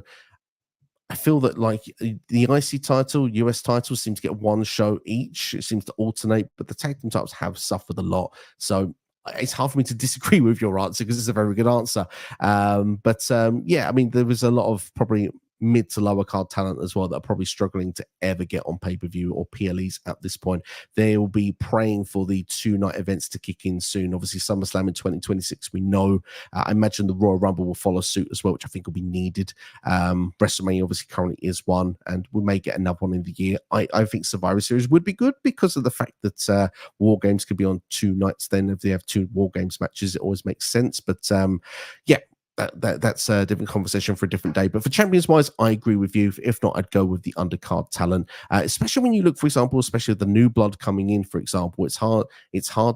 Speaker 1: I feel that like the IC title, US title seem to get 1 show each. It seems to alternate, but the tag team titles have suffered a lot. So it's hard for me to disagree with your answer, because it's a very good answer. Yeah, I mean, there was a lot of probably mid to lower card talent as well that are probably struggling to ever get on pay-per-view or PLEs at this point. They will be praying for the 2-night events to kick in soon. Obviously, SummerSlam in 2026, we know. I imagine the Royal Rumble will follow suit as well, which I think will be needed. WrestleMania obviously currently is one, and we may get another one in the year. I think Survivor Series would be good because of the fact that War Games could be on 2 nights. Then if they have 2 War Games matches, it always makes sense. But yeah, that's a different conversation for a different day. But for champions wise, I agree with you. If not, I'd go with the undercard talent, especially when you look, for example, especially with the new blood coming in, for example. It's hard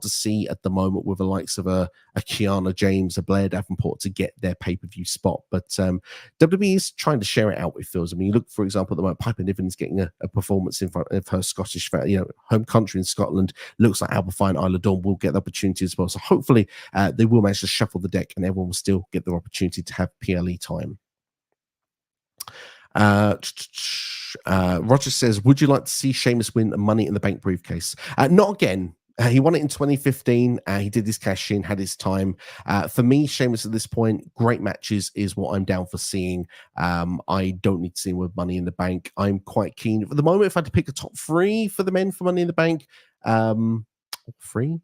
Speaker 1: to see at the moment with the likes of a Kiana James, a Blair Davenport to get their pay-per-view spot. But WWE is trying to share it out, it feels. I mean, you look, for example, at the moment, Piper Niven is getting a performance in front of her Scottish, home country in Scotland. Looks like Alba Fine, Isla Dawn will get the opportunity as well. So hopefully they will manage to shuffle the deck and everyone will still get their opportunity to have PLE time. Roger says, would you like to see Sheamus win a Money in the Bank briefcase? Not again. He won it in 2015. He did his cash in, had his time. For me, Sheamus at this point, great matches is what I'm down for seeing. I don't need to see him with Money in the Bank. I'm quite keen. For the moment, if I had to pick a top 3 for the men for Money in the Bank, 3,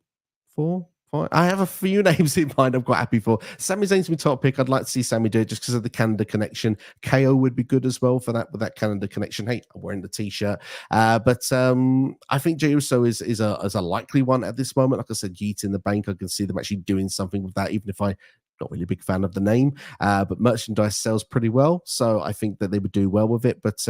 Speaker 1: 4, I have a few names in mind I'm quite happy for. Sami Zayn's my top pick. I'd like to see Sami do it just because of the Canada connection. KO would be good as well for that, with that Canada connection. Hey, I'm wearing the t-shirt. I think Jey Uso is a likely one at this moment. Like I said, Yeet in the Bank. I can see them actually doing something with that, even if I'm not really a big fan of the name, but merchandise sells pretty well, so I think that they would do well with it. But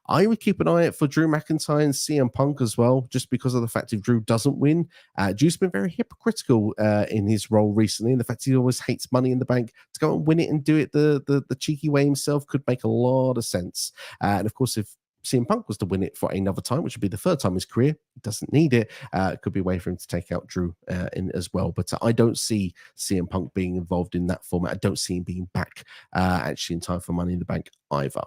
Speaker 1: I would keep an eye out for Drew McIntyre and CM Punk as well, just because of the fact if Drew doesn't win, Drew's been very hypocritical in his role recently, and the fact he always hates Money in the Bank. To go and win it and do it the cheeky way himself could make a lot of sense. And of course, if CM Punk was to win it for another time, which would be the third time in his career, he doesn't need it. It could be a way for him to take out Drew in as well. But I don't see CM Punk being involved in that format. I don't see him being back actually in time for Money in the Bank either.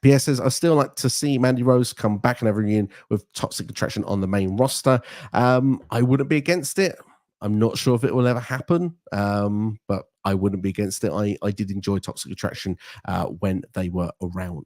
Speaker 1: PS says, I still like to see Mandy Rose come back and have a reunion with Toxic Attraction on the main roster. I wouldn't be against it. I'm not sure if it will ever happen, but I wouldn't be against it. I did enjoy Toxic Attraction when they were around.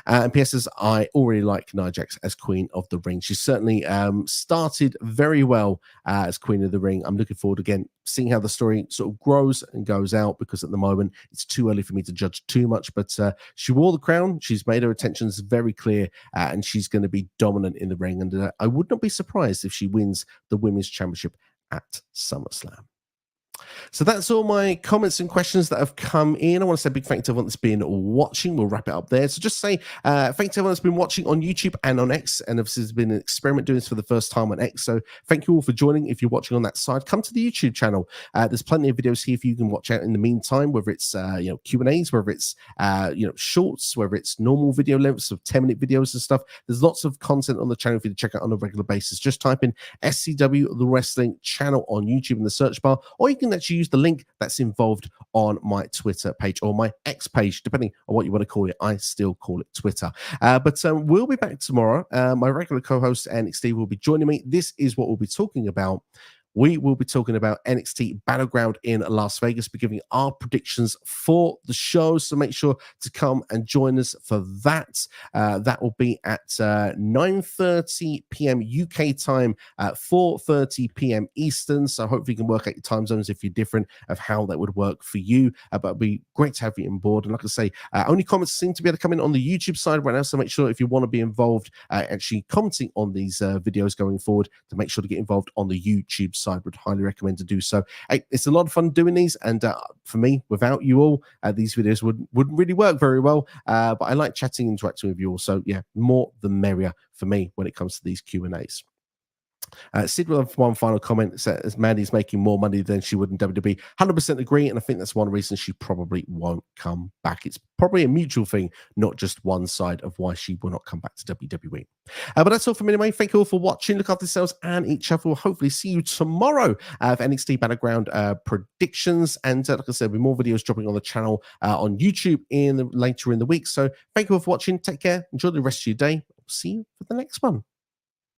Speaker 1: And PS says, I already like Nia Jax as Queen of the Ring. She certainly started very well as Queen of the Ring. I'm looking forward, again, seeing how the story sort of grows and goes out, because at the moment it's too early for me to judge too much. But she wore the crown. She's made her intentions very clear, and she's going to be dominant in the ring. And I would not be surprised if she wins the Women's Championship at SummerSlam. So that's all my comments and questions that have come in. I want to say a big thank you to everyone that's been watching. We'll wrap it up there. So just say thank you to everyone that's been watching on YouTube and on X. And obviously, it's been an experiment doing this for the first time on X. So thank you all for joining. If you're watching on that side, come to the YouTube channel. There's plenty of videos here for you can watch out in the meantime, whether it's Q&As, whether it's shorts, whether it's normal video lengths of 10-minute videos and stuff. There's lots of content on the channel for you to check out on a regular basis. Just type in SCW The Wrestling Channel on YouTube in the search bar, or you can actually use the link that's involved on my Twitter page or my X page, depending on what you want to call it. I still call it Twitter. But we'll be back tomorrow. My regular co-host NXT will be joining me. This is what we'll be talking about. We will be talking about NXT Battleground in Las Vegas, be giving our predictions for the show. So make sure to come and join us for that. That will be at 9:30 p.m. UK time, 4:30 p.m. Eastern. So hopefully you can work out your time zones if you're different of how that would work for you. But it'd be great to have you on board. And like I say, only comments seem to be able to come in on the YouTube side right now. So make sure if you want to be involved, actually commenting on these videos going forward, to make sure to get involved on the YouTube side. Would highly recommend to do so. It's a lot of fun doing these, and for me, without you all, these videos wouldn't really work very well. But I like chatting, interacting with you all. So yeah, more the merrier for me when it comes to these Q&As. Sid will have one final comment. Says Mandy's making more money than she would in WWE. 100% agree, and I think that's one reason she probably won't come back. It's probably a mutual thing, not just one side of why she will not come back to WWE. But that's all from me anyway. Thank you all for watching. Look after yourselves and each other. We'll hopefully see you tomorrow for NXT Battleground predictions. And like I said, there'll be more videos dropping on the channel on YouTube later in the week. So thank you all for watching. Take care. Enjoy the rest of your day. See you for the next one.